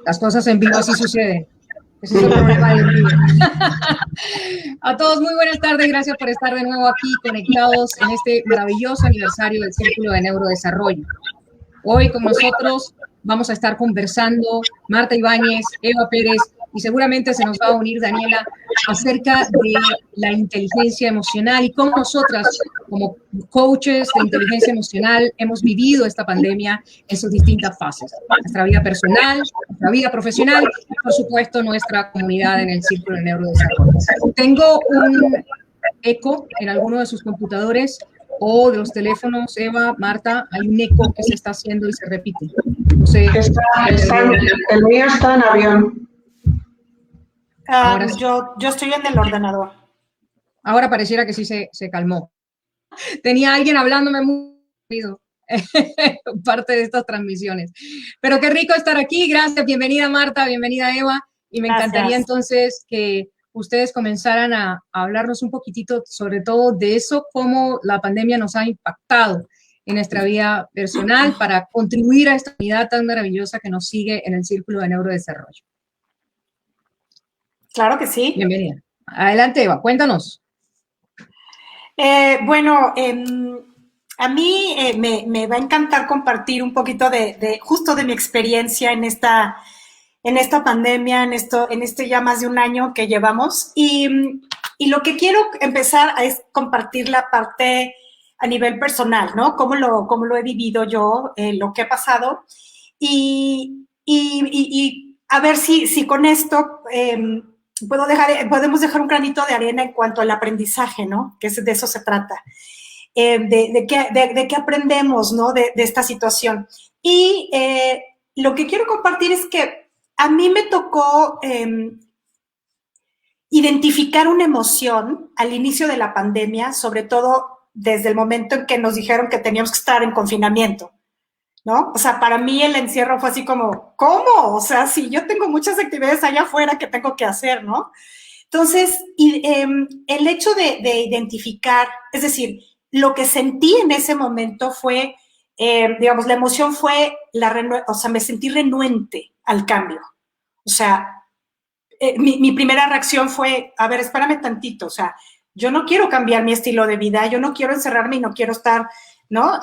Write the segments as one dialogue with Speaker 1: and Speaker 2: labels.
Speaker 1: Las cosas en vivo así suceden. Ese es el problema del vivo. A todos, muy buenas tardes. Gracias por estar de nuevo aquí conectados en este maravilloso aniversario del Círculo de Neurodesarrollo. Hoy con nosotros vamos a estar conversando Marta Ibáñez, Eva Pérez y seguramente se nos va a unir Daniela acerca de la inteligencia emocional y cómo nosotras como coaches de inteligencia emocional hemos vivido esta pandemia en sus distintas fases. Nuestra vida personal, nuestra vida profesional y por supuesto nuestra comunidad en el Círculo de Neurodesarrollo. Tengo un eco en alguno de sus computadores o de los teléfonos, Eva, Marta, hay un eco que se está haciendo y se repite. No sé.
Speaker 2: El mío está en avión.
Speaker 1: Ahora sí.
Speaker 3: Yo estoy en el ordenador.
Speaker 1: Ahora pareciera que sí se calmó. Tenía alguien hablándome muy rápido. Parte de estas transmisiones. Pero qué rico estar aquí. Gracias. Bienvenida, Marta. Bienvenida, Eva. Y me encantaría entonces que ustedes comenzaran a hablarnos un poquitito sobre todo de eso, cómo la pandemia nos ha impactado en nuestra vida personal para contribuir a esta unidad tan maravillosa que nos sigue en el Círculo de Neurodesarrollo.
Speaker 3: Claro que sí.
Speaker 1: Bienvenida. Adelante, Eva, cuéntanos.
Speaker 3: Bueno, a mí me va a encantar compartir un poquito justo de mi experiencia en esta pandemia, en este ya más de un año que llevamos. Y lo que quiero empezar es compartir la parte a nivel personal, ¿no? Cómo lo he vivido yo, lo que ha pasado. Y a ver si con esto podemos dejar un granito de arena en cuanto al aprendizaje, ¿no? Que de eso se trata. De qué aprendemos, ¿no? De esta situación. Y lo que quiero compartir es que a mí me tocó identificar una emoción al inicio de la pandemia, sobre todo desde el momento en que nos dijeron que teníamos que estar en confinamiento, ¿no? O sea, para mí el encierro fue así como, ¿cómo? O sea, si yo tengo muchas actividades allá afuera que tengo que hacer, ¿no? Entonces, el hecho de identificar, es decir, lo que sentí en ese momento fue, digamos, la emoción fue, me sentí renuente al cambio. O sea, mi primera reacción fue, a ver, espérame tantito, o sea, yo no quiero cambiar mi estilo de vida, yo no quiero encerrarme y no quiero estar, ¿no?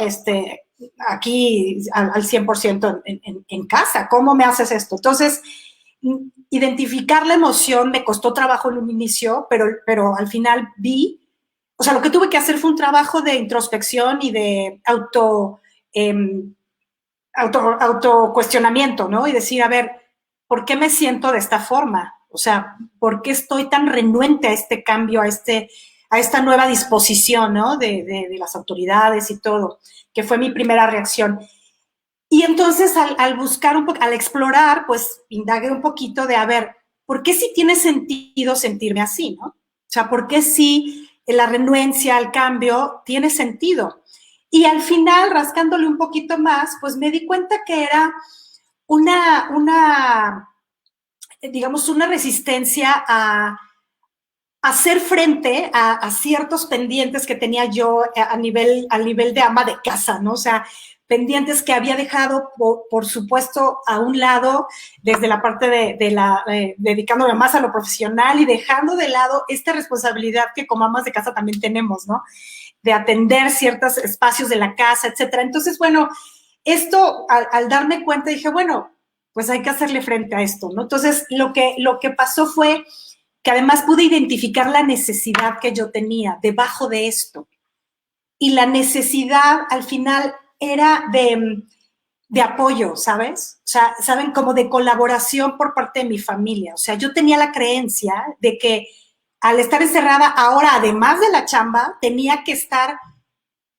Speaker 3: Aquí al 100% en casa. ¿Cómo me haces esto? Entonces, identificar la emoción me costó trabajo en un inicio, pero al final o sea, lo que tuve que hacer fue un trabajo de introspección y de autocuestionamiento, ¿no? Y decir, a ver, ¿por qué me siento de esta forma? O sea, ¿por qué estoy tan renuente a este cambio, a esta nueva disposición, ¿no? De las autoridades y todo, que fue mi primera reacción. Y entonces al buscar al explorar, pues indagué un poquito de, a ver, ¿por qué sí tiene sentido sentirme así, no? O sea, ¿por qué sí la renuencia al cambio tiene sentido? Y al final, rascándole un poquito más, pues me di cuenta que era digamos, una resistencia a hacer frente a ciertos pendientes que tenía yo a nivel de ama de casa, ¿no? O sea, pendientes que había dejado, por supuesto, a un lado desde la parte dedicándome más a lo profesional y dejando de lado esta responsabilidad que como amas de casa también tenemos, ¿no? De atender ciertos espacios de la casa, etcétera. Entonces, bueno, esto, al darme cuenta, dije, bueno, pues hay que hacerle frente a esto, ¿no? Entonces, lo que pasó fue que además pude identificar la necesidad que yo tenía debajo de esto. Y la necesidad, al final, era de apoyo, ¿sabes? O sea, ¿saben? Como de colaboración por parte de mi familia. O sea, yo tenía la creencia de que al estar encerrada ahora, además de la chamba, tenía que estar,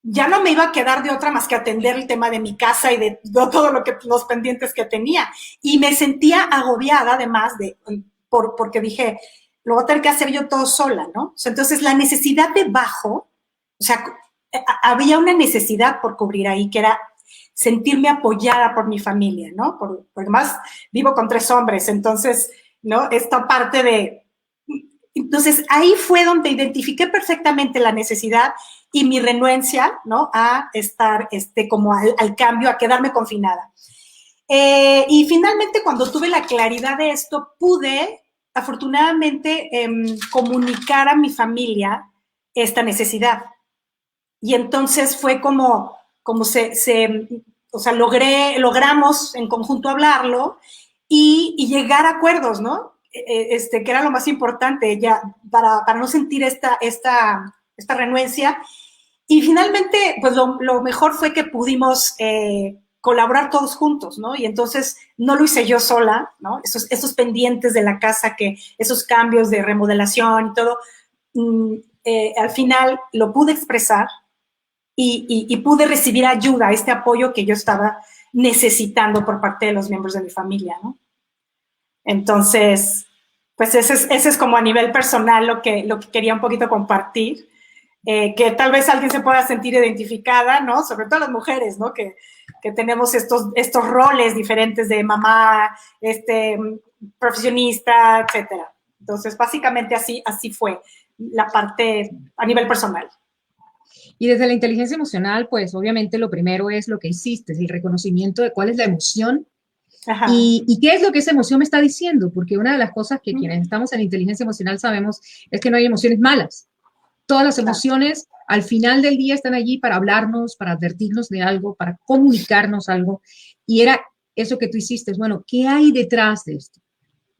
Speaker 3: ya no me iba a quedar de otra más que atender el tema de mi casa y de todo los pendientes que tenía. Y me sentía agobiada, además, porque dije, lo voy a tener que hacer yo todo sola, ¿no? O sea, entonces, la necesidad debajo, o sea, había una necesidad por cubrir ahí, que era sentirme apoyada por mi familia, ¿no? Porque además vivo con 3 hombres, entonces, ¿no? Esta parte de... Entonces, ahí fue donde identifiqué perfectamente la necesidad y mi renuencia, ¿no? A estar como al cambio, a quedarme confinada. Y finalmente, cuando tuve la claridad de esto, pude, afortunadamente, comunicar a mi familia esta necesidad. Y entonces fue como o sea, logramos en conjunto hablarlo y llegar a acuerdos, ¿no? Que era lo más importante, ya, para no sentir esta renuencia. Y finalmente, pues lo mejor fue que pudimos colaborar todos juntos, ¿no? Y entonces no lo hice yo sola, ¿no? Esos pendientes de la casa, esos cambios de remodelación y todo, al final lo pude expresar y pude recibir ayuda, este apoyo que yo estaba necesitando por parte de los miembros de mi familia, ¿no? Entonces, pues ese es como a nivel personal lo que quería un poquito compartir, que tal vez alguien se pueda sentir identificada, ¿no? Sobre todo las mujeres, ¿no? Que tenemos estos roles diferentes de mamá, profesionista, etcétera. Entonces, básicamente así fue la parte a nivel personal.
Speaker 1: Y desde la inteligencia emocional, pues obviamente lo primero es lo que hiciste, el reconocimiento de cuál es la emoción y qué es lo que esa emoción me está diciendo, porque una de las cosas que quienes estamos en inteligencia emocional sabemos es que no hay emociones malas. Todas las emociones al final del día están allí para hablarnos, para advertirnos de algo, para comunicarnos algo. Y era eso que tú hiciste, bueno, ¿qué hay detrás de esto?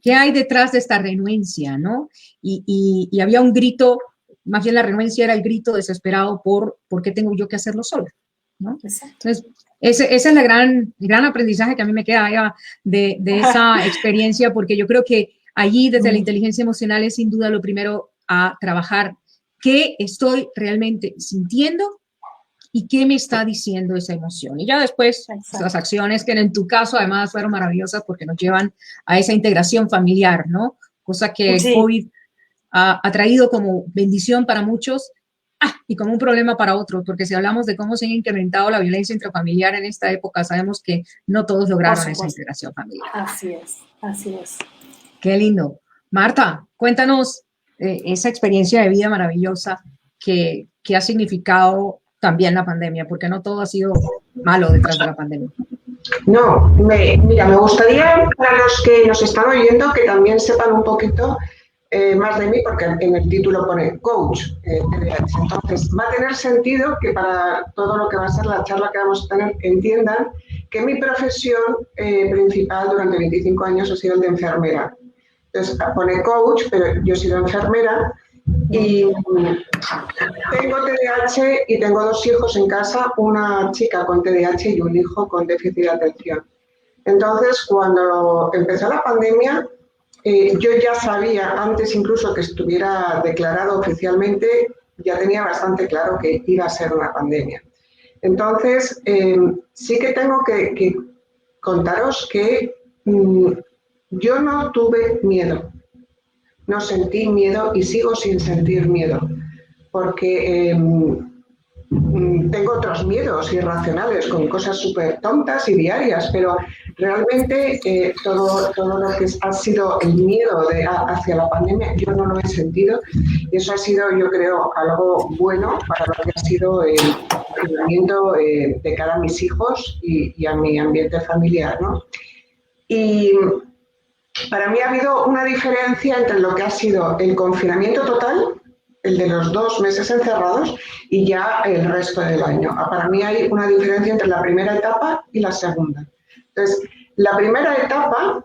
Speaker 1: ¿Qué hay detrás de esta renuencia, no? Y había un grito, más bien la renuencia era el grito desesperado por qué tengo yo que hacerlo sola, ¿no? Entonces, ese es el gran aprendizaje que a mí me queda Eva, de esa experiencia, porque yo creo que allí desde la inteligencia emocional es sin duda lo primero a trabajar. ¿Qué estoy realmente sintiendo y qué me está diciendo esa emoción? Y ya después las acciones que en tu caso además fueron maravillosas porque nos llevan a esa integración familiar, ¿no? Cosa que el COVID ha traído como bendición para muchos y como un problema para otros, porque si hablamos de cómo se ha incrementado la violencia intrafamiliar en esta época, sabemos que no todos lograron esa integración familiar.
Speaker 3: Así es.
Speaker 1: Qué lindo. Marta, cuéntanos esa experiencia de vida maravillosa que ha significado también la pandemia, porque no todo ha sido malo detrás de la pandemia.
Speaker 2: No, mira, me gustaría para los que nos están oyendo que también sepan un poquito más de mí, porque en el título pone coach TDAH. Entonces, va a tener sentido que para todo lo que va a ser la charla que vamos a tener entiendan que mi profesión principal durante 25 años ha sido el de enfermera. Entonces, pone coach, pero yo he sido enfermera y tengo TDAH y tengo 2 hijos en casa, una chica con TDAH y un hijo con déficit de atención. Entonces, cuando empezó la pandemia, yo ya sabía, antes incluso que estuviera declarado oficialmente, ya tenía bastante claro que iba a ser una pandemia. Entonces, sí que tengo que contaros que yo no tuve miedo, no sentí miedo y sigo sin sentir miedo, porque tengo otros miedos irracionales con cosas súper tontas y diarias, pero realmente todo lo que ha sido el miedo hacia la pandemia yo no lo he sentido y eso ha sido, yo creo, algo bueno para lo que ha sido el crecimiento de cara a mis hijos y a mi ambiente familiar, ¿no? Y para mí ha habido una diferencia entre lo que ha sido el confinamiento total, el de los 2 meses encerrados, y ya el resto del año. Para mí hay una diferencia entre la primera etapa y la segunda. Entonces, la primera etapa,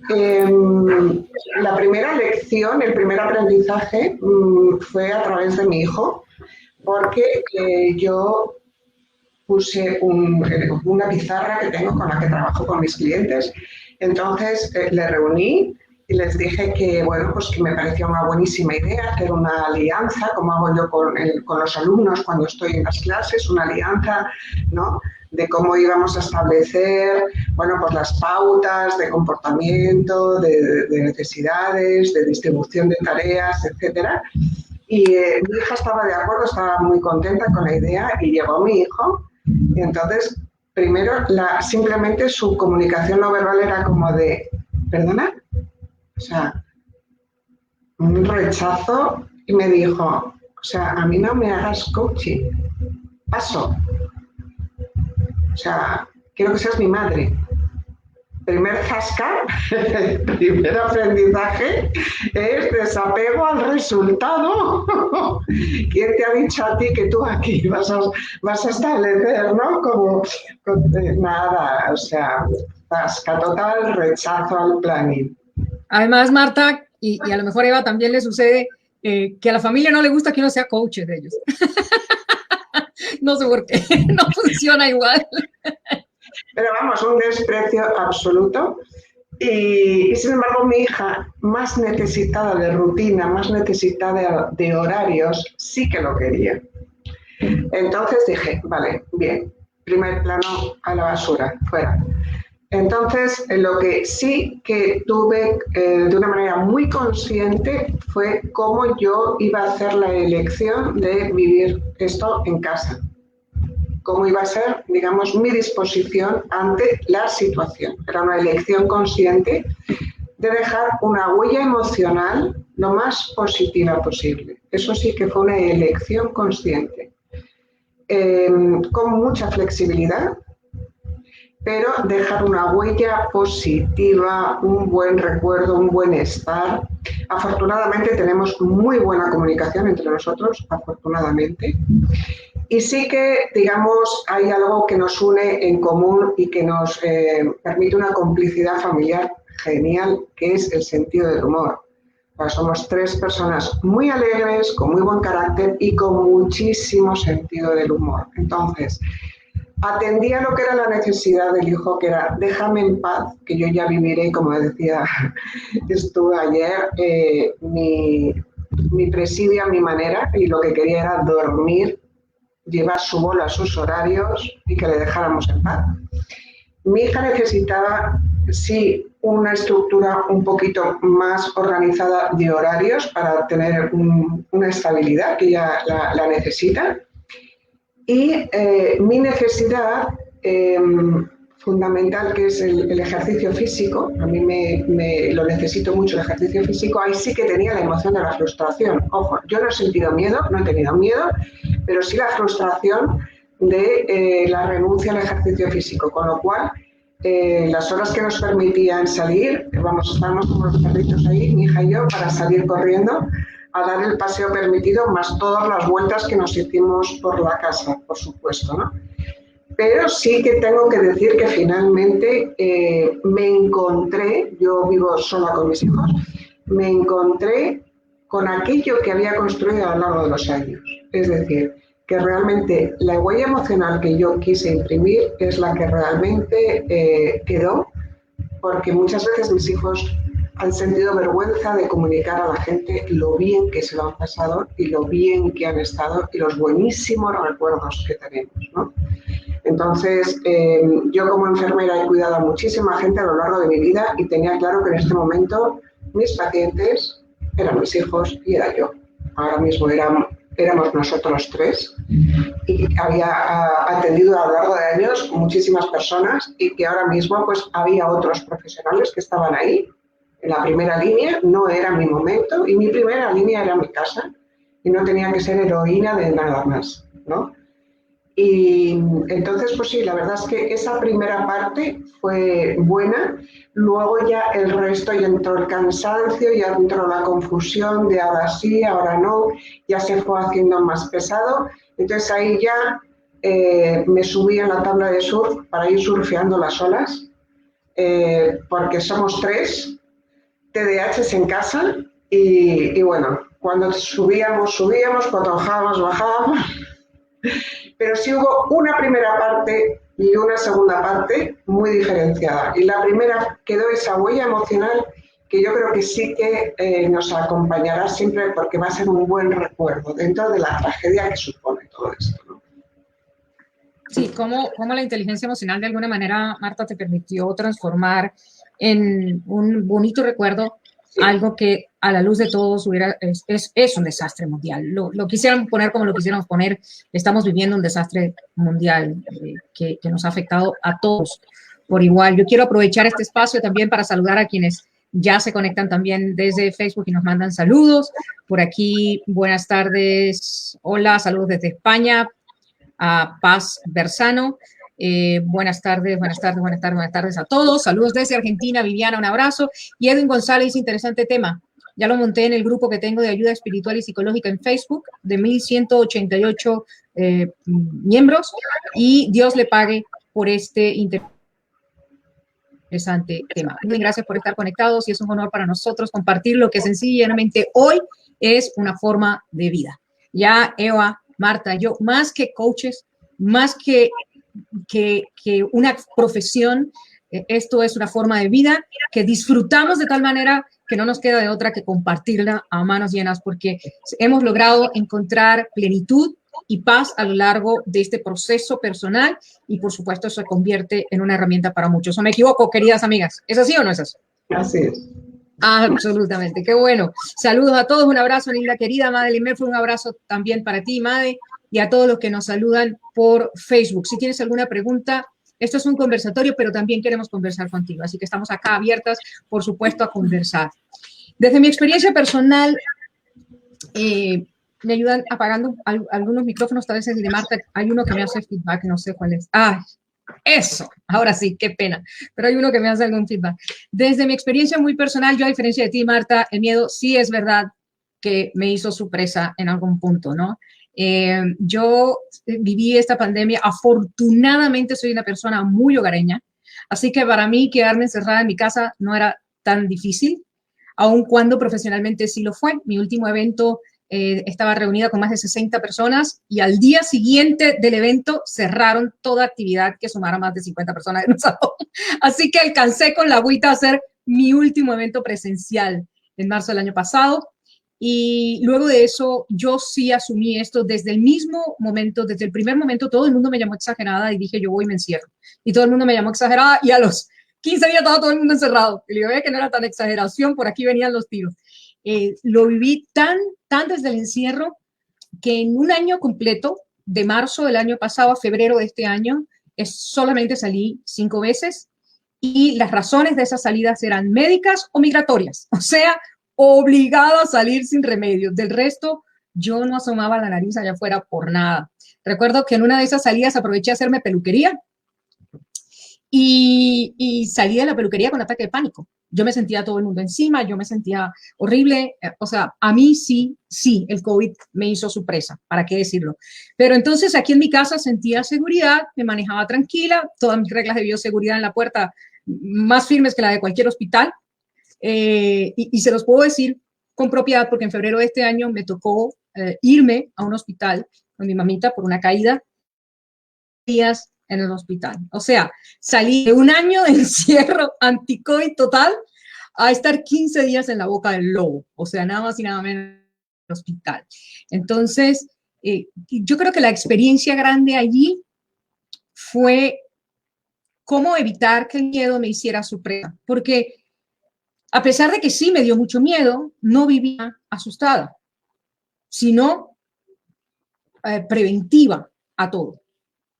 Speaker 2: la primera lección, el primer aprendizaje fue a través de mi hijo, porque yo puse una pizarra que tengo con la que trabajo con mis clientes. Entonces le reuní y les dije que, bueno, pues que me parecía una buenísima idea hacer una alianza, como hago yo con los alumnos cuando estoy en las clases, una alianza, ¿no?, de cómo íbamos a establecer, bueno, pues las pautas de comportamiento, de necesidades, de distribución de tareas, etcétera. Y mi hija estaba de acuerdo, estaba muy contenta con la idea y llegó mi hijo. Y entonces, primero, simplemente su comunicación no verbal era como de, ¿perdona? O sea, un rechazo y me dijo, o sea, a mí no me hagas coaching, paso. O sea, quiero que seas mi madre. primer zasca, el primer aprendizaje es desapego al resultado. ¿Quién te ha dicho a ti que tú aquí vas a establecer, ¿no? Como nada, o sea, zasca total, rechazo al planning.
Speaker 1: Además, Marta, y a lo mejor a Eva también le sucede, que a la familia no le gusta que uno sea coach de ellos. No sé por qué, no funciona igual.
Speaker 2: Pero vamos, un desprecio absoluto. Y sin embargo, mi hija, más necesitada de rutina, más necesitada de horarios, sí que lo quería. Entonces dije, vale, bien, primer plano a la basura, fuera. Entonces, lo que sí que tuve de una manera muy consciente fue cómo yo iba a hacer la elección de vivir esto en casa. Cómo iba a ser, digamos, mi disposición ante la situación. Era una elección consciente de dejar una huella emocional lo más positiva posible. Eso sí que fue una elección consciente. Con mucha flexibilidad, pero dejar una huella positiva, un buen recuerdo, un buen estar. Afortunadamente tenemos muy buena comunicación entre nosotros, afortunadamente. Y sí que, digamos, hay algo que nos une en común y que nos permite una complicidad familiar genial, que es el sentido del humor. Somos tres personas muy alegres, con muy buen carácter y con muchísimo sentido del humor. Entonces, atendía lo que era la necesidad del hijo, que era déjame en paz, que yo ya viviré, como decía estuve ayer, mi presidio a mi manera, y lo que quería era dormir, llevar su bola a sus horarios y que le dejáramos en paz. Mi hija necesitaba, sí, una estructura un poquito más organizada de horarios para tener una estabilidad que ella la necesita. Y mi necesidad fundamental, que es el ejercicio físico, a mí me lo necesito mucho el ejercicio físico, ahí sí que tenía la emoción de la frustración. Ojo, yo no he sentido miedo, no he tenido miedo, pero sí la frustración de la renuncia al ejercicio físico, con lo cual las horas que nos permitían salir, estábamos como los perritos ahí, mi hija y yo, para salir corriendo a dar el paseo permitido, más todas las vueltas que nos hicimos por la casa, por supuesto, ¿no? Pero sí que tengo que decir que finalmente me encontré, yo vivo sola con mis hijos, me encontré con aquello que había construido a lo largo de los años. Es decir, que realmente la huella emocional que yo quise imprimir es la que realmente quedó, porque muchas veces mis hijos han sentido vergüenza de comunicar a la gente lo bien que se lo han pasado y lo bien que han estado y los buenísimos recuerdos que tenemos, ¿no? Entonces, yo como enfermera he cuidado a muchísima gente a lo largo de mi vida y tenía claro que en este momento mis pacientes eran mis hijos y era yo. Ahora mismo éramos nosotros tres y había atendido a lo largo de años muchísimas personas y que ahora mismo pues había otros profesionales que estaban ahí en la primera línea. No era mi momento y mi primera línea era mi casa y no tenía que ser heroína de nada más, ¿no? Y entonces, pues sí, la verdad es que esa primera parte fue buena. Luego ya el resto, ya entró el cansancio, ya entró la confusión de ahora sí, ahora no, ya se fue haciendo más pesado. Entonces ahí ya me subí en la tabla de surf para ir surfeando las olas, porque somos tres TDAHs en casa y bueno, cuando subíamos, cuando bajábamos. Pero sí hubo una primera parte y una segunda parte muy diferenciada. Y la primera quedó esa huella emocional que yo creo que sí que nos acompañará siempre porque va a ser un buen recuerdo dentro de la tragedia que supone todo esto, ¿no?
Speaker 1: Sí, cómo la inteligencia emocional de alguna manera, Marta, te permitió transformar en un bonito recuerdo algo que a la luz de todos es un desastre mundial. Lo quisieran poner como lo quisiéramos poner. Estamos viviendo un desastre mundial que nos ha afectado a todos por igual. Yo quiero aprovechar este espacio también para saludar a quienes ya se conectan también desde Facebook y nos mandan saludos. Por aquí, buenas tardes. Hola, saludos desde España. A Paz Bersano. Buenas tardes, buenas tardes, buenas tardes, buenas tardes a todos. Saludos desde Argentina. Viviana, un abrazo. Y Edwin González, interesante tema. Ya lo monté en el grupo que tengo de ayuda espiritual y psicológica en Facebook, de 1,188 miembros, y Dios le pague por este interesante tema. Muy gracias por estar conectados y es un honor para nosotros compartir lo que sencillamente hoy es una forma de vida. Ya Eva, Marta, yo, más que coaches, más que una profesión, esto es una forma de vida que disfrutamos de tal manera que no nos queda de otra que compartirla a manos llenas, porque hemos logrado encontrar plenitud y paz a lo largo de este proceso personal y, por supuesto, se convierte en una herramienta para muchos. ¿O me equivoco, queridas amigas? ¿Es así o no es así?
Speaker 2: Así es.
Speaker 1: Absolutamente, qué bueno. Saludos a todos, un abrazo, linda querida Madeline Merford, un abrazo también para ti, Made, y a todos los que nos saludan por Facebook. Si tienes alguna pregunta, esto es un conversatorio, pero también queremos conversar contigo, así que estamos acá abiertas, por supuesto, a conversar. Desde mi experiencia personal, me ayudan apagando algunos micrófonos, tal vez es el de Marta, hay uno que me hace feedback, no sé cuál es. Eso, ahora sí, qué pena, pero hay uno que me hace algún feedback. Desde mi experiencia muy personal, yo a diferencia de ti, Marta, el miedo sí es verdad que me hizo su presa en algún punto, ¿no? Yo viví esta pandemia, afortunadamente soy una persona muy hogareña, así que para mí quedarme encerrada en mi casa no era tan difícil, aun cuando profesionalmente sí lo fue. Mi último evento estaba reunida con más de 60 personas y al día siguiente del evento cerraron toda actividad que sumara más de 50 personas en un salón. Así que alcancé con la agüita a hacer mi último evento presencial en marzo del año pasado. Y luego de eso, yo sí asumí esto desde el mismo momento, desde el primer momento, todo el mundo me llamó exagerada y dije, yo voy y me encierro. Y todo el mundo me llamó exagerada y a los 15 días estaba todo el mundo encerrado. Y le digo, que no era tan exageración, por aquí venían los tiros. Lo viví tan desde el encierro que en un año completo, de marzo del año pasado a febrero de este año, solamente salí 5 veces y las razones de esas salidas eran médicas o migratorias. O sea, obligada a salir sin remedio. Del resto, yo no asomaba la nariz allá afuera por nada. Recuerdo que en una de esas salidas aproveché a hacerme peluquería y salí de la peluquería con ataque de pánico. Yo me sentía todo el mundo encima, yo me sentía horrible. O sea, a mí sí, el COVID me hizo su presa, ¿para qué decirlo? Pero entonces aquí en mi casa sentía seguridad, me manejaba tranquila, todas mis reglas de bioseguridad en la puerta más firmes que la de cualquier hospital. Y se los puedo decir con propiedad porque en febrero de este año me tocó irme a un hospital con mi mamita por una caída, días en el hospital. O sea, salí de un año de encierro anti-COVID total a estar 15 días en la boca del lobo. O sea, nada más y nada menos en el hospital. Entonces, yo creo que la experiencia grande allí fue cómo evitar que el miedo me hiciera su presa. Porque a pesar de que sí me dio mucho miedo, no vivía asustada, sino preventiva a todo.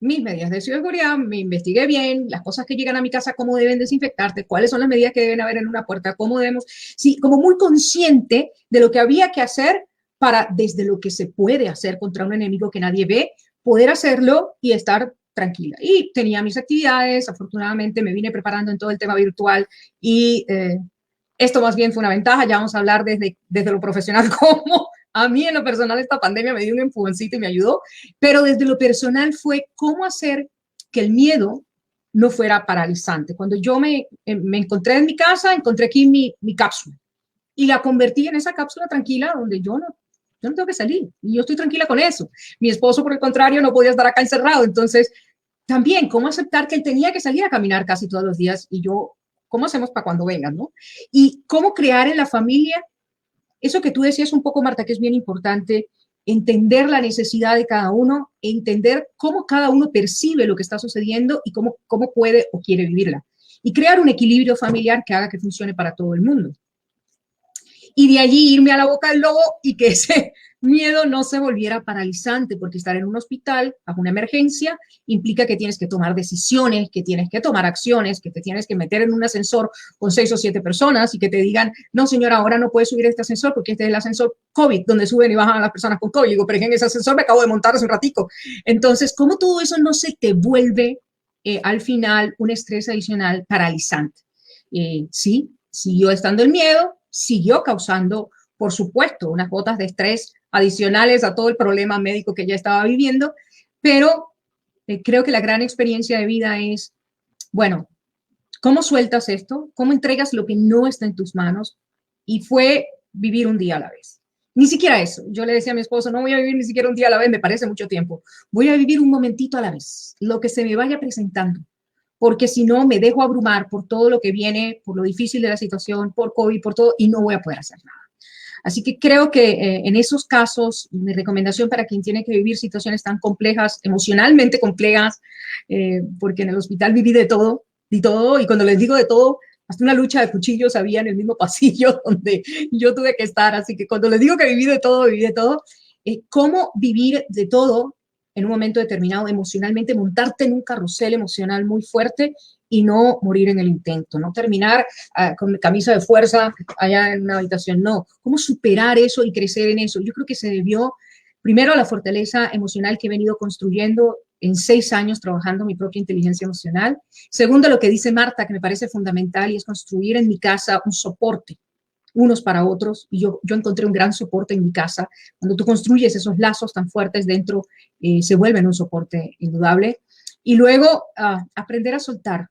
Speaker 1: Mis medidas de seguridad, me investigué bien, las cosas que llegan a mi casa, cómo deben desinfectarse, cuáles son las medidas que deben haber en una puerta, cómo debemos, sí, como muy consciente de lo que había que hacer para, desde lo que se puede hacer contra un enemigo que nadie ve, poder hacerlo y estar tranquila. Y tenía mis actividades, afortunadamente me vine preparando en todo el tema virtual y esto más bien fue una ventaja, ya vamos a hablar desde lo profesional, cómo a mí en lo personal esta pandemia me dio un empujoncito y me ayudó, pero desde lo personal fue cómo hacer que el miedo no fuera paralizante. Cuando yo me encontré en mi casa, encontré aquí mi cápsula y la convertí en esa cápsula tranquila donde yo no tengo que salir y yo estoy tranquila con eso. Mi esposo, por el contrario, no podía estar acá encerrado, entonces también cómo aceptar que él tenía que salir a caminar casi todos los días y yo, ¿cómo hacemos para cuando vengan, no? Y cómo crear en la familia eso que tú decías un poco, Marta, que es bien importante, entender la necesidad de cada uno, entender cómo cada uno percibe lo que está sucediendo y cómo puede o quiere vivirla. Y crear un equilibrio familiar que haga que funcione para todo el mundo. Y de allí irme a la boca del lobo y que ese miedo no se volviera paralizante, porque estar en un hospital bajo una emergencia implica que tienes que tomar decisiones, que tienes que tomar acciones, que te tienes que meter en un ascensor con 6 o 7 personas y que te digan, no señora, ahora no puedes subir este ascensor porque este es el ascensor COVID, donde suben y bajan a las personas con COVID. Y digo, pero en ese ascensor me acabo de montar hace un ratico. Entonces, ¿cómo todo eso no se te vuelve al final un estrés adicional paralizante. Sí, siguió estando el miedo, siguió causando, por supuesto, unas gotas de estrés adicionales a todo el problema médico que ya estaba viviendo, pero creo que la gran experiencia de vida es, bueno, ¿cómo sueltas esto? ¿Cómo entregas lo que no está en tus manos? Y fue vivir un día a la vez. Ni siquiera eso. Yo le decía a mi esposo, no voy a vivir ni siquiera un día a la vez, me parece mucho tiempo. Voy a vivir un momentito a la vez, lo que se me vaya presentando, porque si no me dejo abrumar por todo lo que viene, por lo difícil de la situación, por COVID, por todo, y no voy a poder hacer nada. Así que creo que en esos casos, mi recomendación para quien tiene que vivir situaciones tan complejas, emocionalmente complejas, porque en el hospital viví de todo, y cuando les digo de todo, hasta una lucha de cuchillos había en el mismo pasillo donde yo tuve que estar. Así que cuando les digo que viví de todo, cómo vivir de todo en un momento determinado emocionalmente, montarte en un carrusel emocional muy fuerte y no morir en el intento, no terminar con camisa de fuerza allá en una habitación, no. ¿Cómo superar eso y crecer en eso? Yo creo que se debió primero a la fortaleza emocional que he venido construyendo en 6 años trabajando mi propia inteligencia emocional. Segundo, lo que dice Marta, que me parece fundamental, y es construir en mi casa un soporte, unos para otros, y yo encontré un gran soporte en mi casa. Cuando tú construyes esos lazos tan fuertes dentro, se vuelven un soporte indudable. Y luego, aprender a soltar,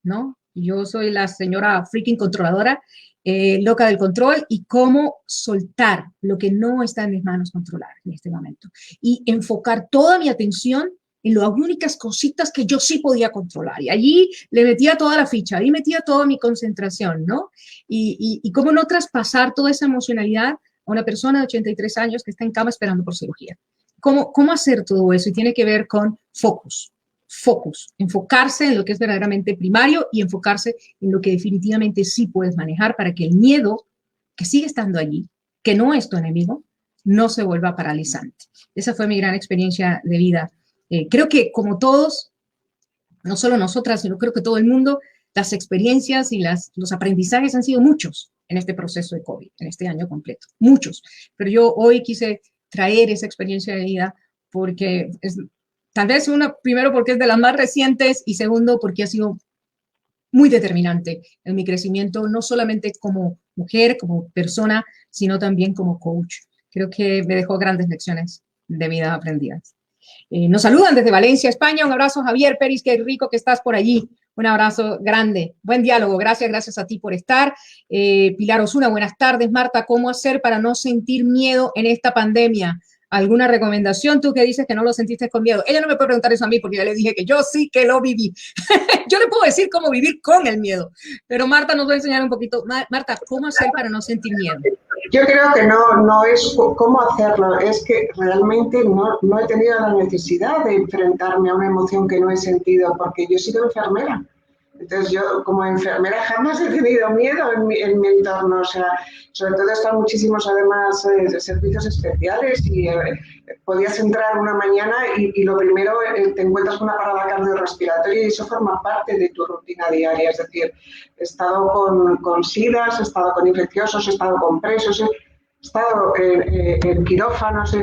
Speaker 1: ¿no? Yo soy la señora freaking controladora, loca del control, y cómo soltar lo que no está en mis manos controlar en este momento. Y enfocar toda mi atención en las únicas cositas que yo sí podía controlar. Y allí le metía toda la ficha, ahí metía toda mi concentración, ¿no? Y cómo no traspasar toda esa emocionalidad a una persona de 83 años que está en cama esperando por cirugía. ¿Cómo hacer todo eso? Y tiene que ver con focus, enfocarse en lo que es verdaderamente primario y enfocarse en lo que definitivamente sí puedes manejar para que el miedo, que sigue estando allí, que no es tu enemigo, no se vuelva paralizante. Esa fue mi gran experiencia de vida. Creo que como todos, no solo nosotras, sino creo que todo el mundo, las experiencias y los aprendizajes han sido muchos en este proceso de COVID, en este año completo, muchos. Pero yo hoy quise traer esa experiencia de vida porque tal vez primero porque es de las más recientes y segundo porque ha sido muy determinante en mi crecimiento, no solamente como mujer, como persona, sino también como coach. Creo que me dejó grandes lecciones de vida aprendidas. Nos saludan desde Valencia, España. Un abrazo, Javier Peris, qué rico que estás por allí. Un abrazo grande. Buen diálogo. Gracias a ti por estar. Pilar Osuna, buenas tardes. Marta, ¿cómo hacer para no sentir miedo en esta pandemia? ¿Alguna recomendación? Tú que dices que no lo sentiste con miedo. Ella no me puede preguntar eso a mí porque ya le dije que yo sí que lo viví. Yo le puedo decir cómo vivir con el miedo, pero Marta nos va a enseñar un poquito. Marta, ¿cómo hacer para no sentir miedo?
Speaker 2: Yo creo que no es cómo hacerlo, es que realmente no he tenido la necesidad de enfrentarme a una emoción que no he sentido, porque yo he sido enfermera. Entonces yo como enfermera jamás he tenido miedo en mi entorno, o sea, sobre todo están muchísimos además servicios especiales y podías entrar una mañana y lo primero te encuentras con una parada cardiorrespiratoria y eso forma parte de tu rutina diaria, es decir, he estado con SIDAs, he estado con infecciosos, he estado con presos, he estado en quirófanos,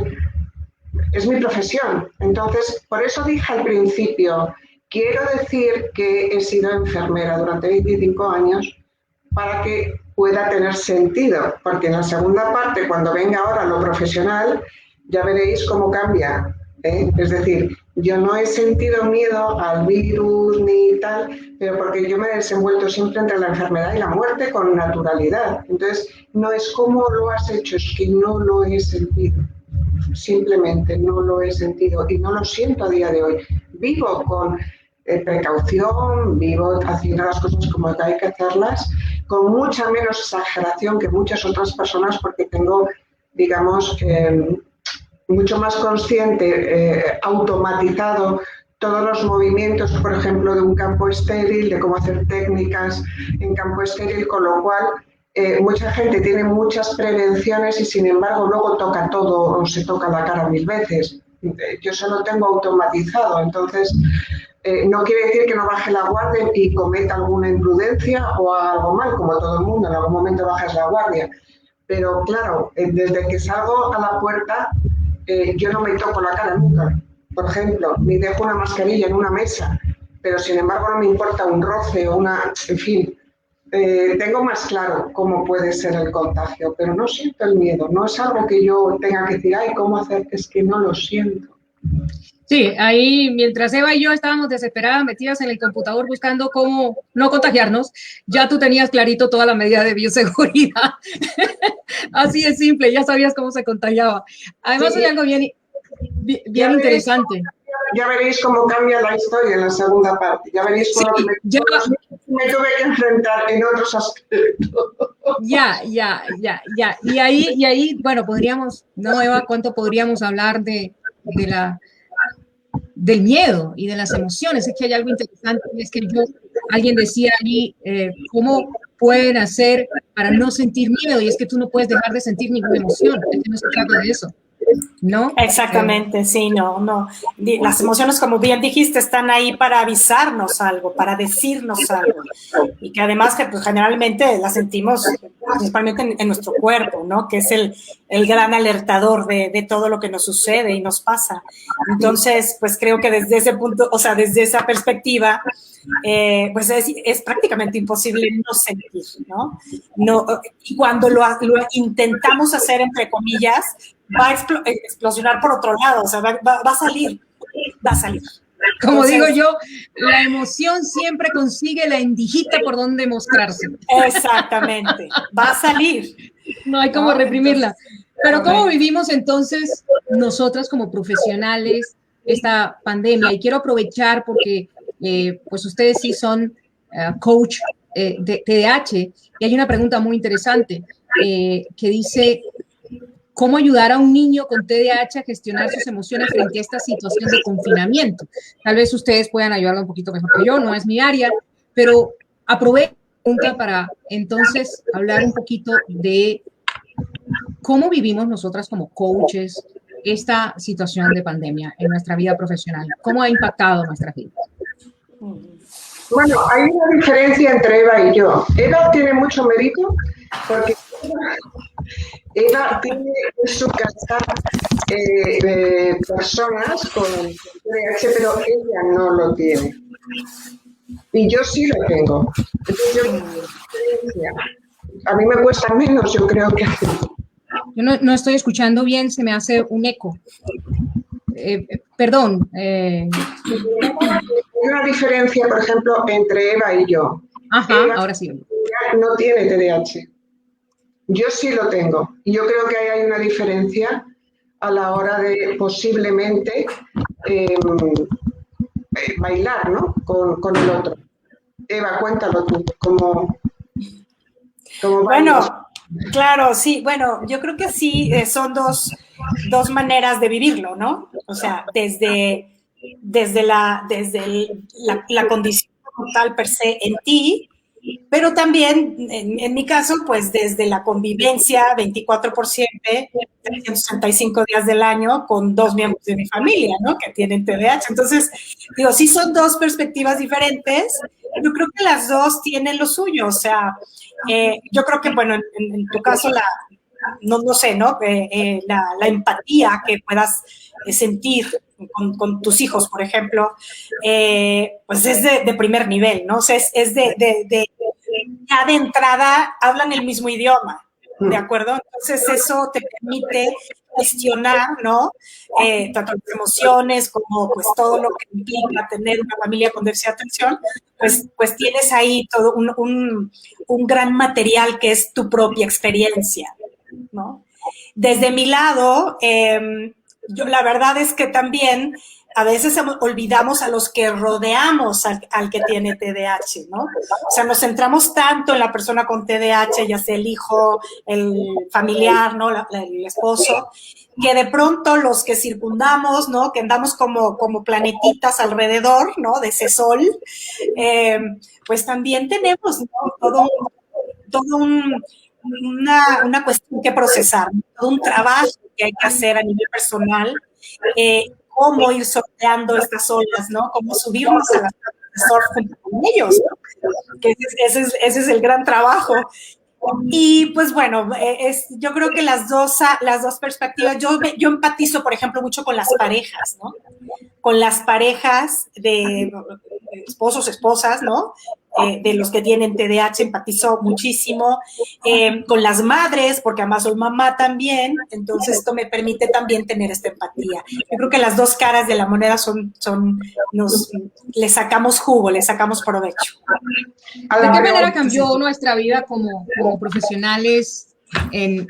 Speaker 2: es mi profesión. Entonces, por eso dije al principio, quiero decir que he sido enfermera durante 25 años para que pueda tener sentido, porque en la segunda parte, cuando venga ahora lo profesional, ya veréis cómo cambia. Es decir, yo no he sentido miedo al virus ni tal, pero porque yo me he desenvuelto siempre entre la enfermedad y la muerte con naturalidad. Entonces, no es cómo lo has hecho, es que no lo he sentido. Simplemente no lo he sentido y no lo siento a día de hoy. Vivo con precaución, vivo haciendo las cosas como hay que hacerlas, con mucha menos exageración que muchas otras personas, porque tengo, digamos, mucho más consciente, automatizado todos los movimientos, por ejemplo, de un campo estéril, de cómo hacer técnicas en campo estéril, con lo cual mucha gente tiene muchas prevenciones y sin embargo luego toca todo o se toca la cara 1000 veces. Yo solo tengo automatizado, entonces no quiere decir que no baje la guardia y cometa alguna imprudencia o algo mal, como todo el mundo, en algún momento bajas la guardia. Pero claro, desde que salgo a la puerta, yo no me toco la cara nunca, por ejemplo, ni dejo una mascarilla en una mesa. pero sin embargo no me importa un roce o en fin, tengo más claro cómo puede ser el contagio, pero no siento el miedo, no es algo que yo tenga que decir, ay, ¿cómo hacer? Es que no lo siento.
Speaker 1: Sí, ahí mientras Eva y yo estábamos desesperadas, metidas en el computador buscando cómo no contagiarnos, ya tú tenías clarito toda la medida de bioseguridad. Así de simple, ya sabías cómo se contagiaba. Además, hay algo bien interesante.
Speaker 2: Ya veréis cómo cambia la historia en la segunda parte. Ya veréis cómo me tuve que enfrentar en otros aspectos.
Speaker 1: Ya. Y ahí, bueno, podríamos, ¿no, Eva? ¿Cuánto podríamos hablar del miedo y de las emociones? Es que hay algo interesante, es que alguien decía allí, ¿cómo pueden hacer para no sentir miedo? Y es que tú no puedes dejar de sentir ninguna emoción, es que no se trata de eso, ¿no?
Speaker 3: Exactamente, sí, no. Las emociones, como bien dijiste, están ahí para avisarnos algo, para decirnos algo. Y que además, pues, generalmente las sentimos principalmente en nuestro cuerpo, ¿no? Que es el gran alertador de todo lo que nos sucede y nos pasa. Entonces, pues creo que desde ese punto, o sea, desde esa perspectiva, pues es prácticamente imposible no sentir, ¿no? Y cuando lo intentamos hacer, entre comillas, va a explosionar por otro lado, o sea, va a salir.
Speaker 1: Como digo yo, la emoción siempre consigue la endijita por donde mostrarse.
Speaker 3: Exactamente, va a salir.
Speaker 1: No hay cómo reprimirla. Pero ¿cómo vivimos entonces nosotras como profesionales esta pandemia? Y quiero aprovechar porque pues ustedes sí son coach de TDAH y hay una pregunta muy interesante que dice, ¿cómo ayudar a un niño con TDAH a gestionar sus emociones frente a esta situación de confinamiento? Tal vez ustedes puedan ayudarlo un poquito mejor que yo, no es mi área, pero aprovecho la pregunta para entonces hablar un poquito de cómo vivimos nosotras como coaches esta situación de pandemia en nuestra vida profesional. ¿Cómo ha impactado nuestras vidas?
Speaker 2: Bueno, hay una diferencia entre Eva y yo. Eva tiene mucho mérito porque Eva tiene en su casa personas con TDAH, pero ella no lo tiene. Y yo sí lo tengo. Entonces, a mí me cuesta menos, yo creo que...
Speaker 1: Yo no estoy escuchando bien, se me hace un eco. Perdón.
Speaker 2: Hay una diferencia, por ejemplo, entre Eva y yo.
Speaker 1: Ajá,
Speaker 2: Eva
Speaker 1: ahora sí.
Speaker 2: No tiene TDAH. Yo sí lo tengo. Y yo creo que ahí hay una diferencia a la hora de posiblemente bailar, ¿no? Con el otro. Eva, cuéntalo tú, ¿cómo bailas?
Speaker 3: Bueno, claro, sí, bueno, yo creo que sí, son dos maneras de vivirlo, ¿no? O sea, desde la condición tal per se en ti, pero también, en mi caso, pues desde la convivencia 24/7, 365 días del año con 2 miembros de mi familia, ¿no? Que tienen TDAH. Entonces, digo, sí son dos perspectivas diferentes, yo creo que las dos tienen lo suyo. O sea, yo creo que, bueno, en tu caso, no sé, ¿no? La empatía que puedas sentir con tus hijos, por ejemplo, pues es de primer nivel, ¿no? O sea, es ya de entrada hablan el mismo idioma, ¿de acuerdo? Entonces eso te permite gestionar, ¿no? Tanto las emociones como pues todo lo que implica tener una familia con déficit de atención, pues tienes ahí todo un gran material que es tu propia experiencia, ¿no? Desde mi lado, yo la verdad es que también a veces olvidamos a los que rodeamos al que tiene TDAH, ¿no? O sea, nos centramos tanto en la persona con TDAH, ya sea el hijo, el familiar, ¿no? El esposo, que de pronto los que circundamos, ¿no? Que andamos como planetitas alrededor, ¿no? De ese sol, pues también tenemos, ¿no? Una cuestión que procesar, todo un trabajo que hay que hacer a nivel personal, cómo ir sorteando estas olas, ¿no? Cómo subirnos a las tablas de surf junto con ellos, ¿no? Que ese es el gran trabajo. Y pues bueno, yo creo que las dos perspectivas, yo empatizo, por ejemplo, mucho con las parejas, ¿no? Con las parejas esposos, esposas, ¿no? De los que tienen TDAH, empatizo muchísimo, con las madres, porque además soy mamá también, entonces esto me permite también tener esta empatía. Yo creo que las dos caras de la moneda le sacamos jugo, le sacamos provecho.
Speaker 1: ¿De qué manera cambió nuestra vida como profesionales en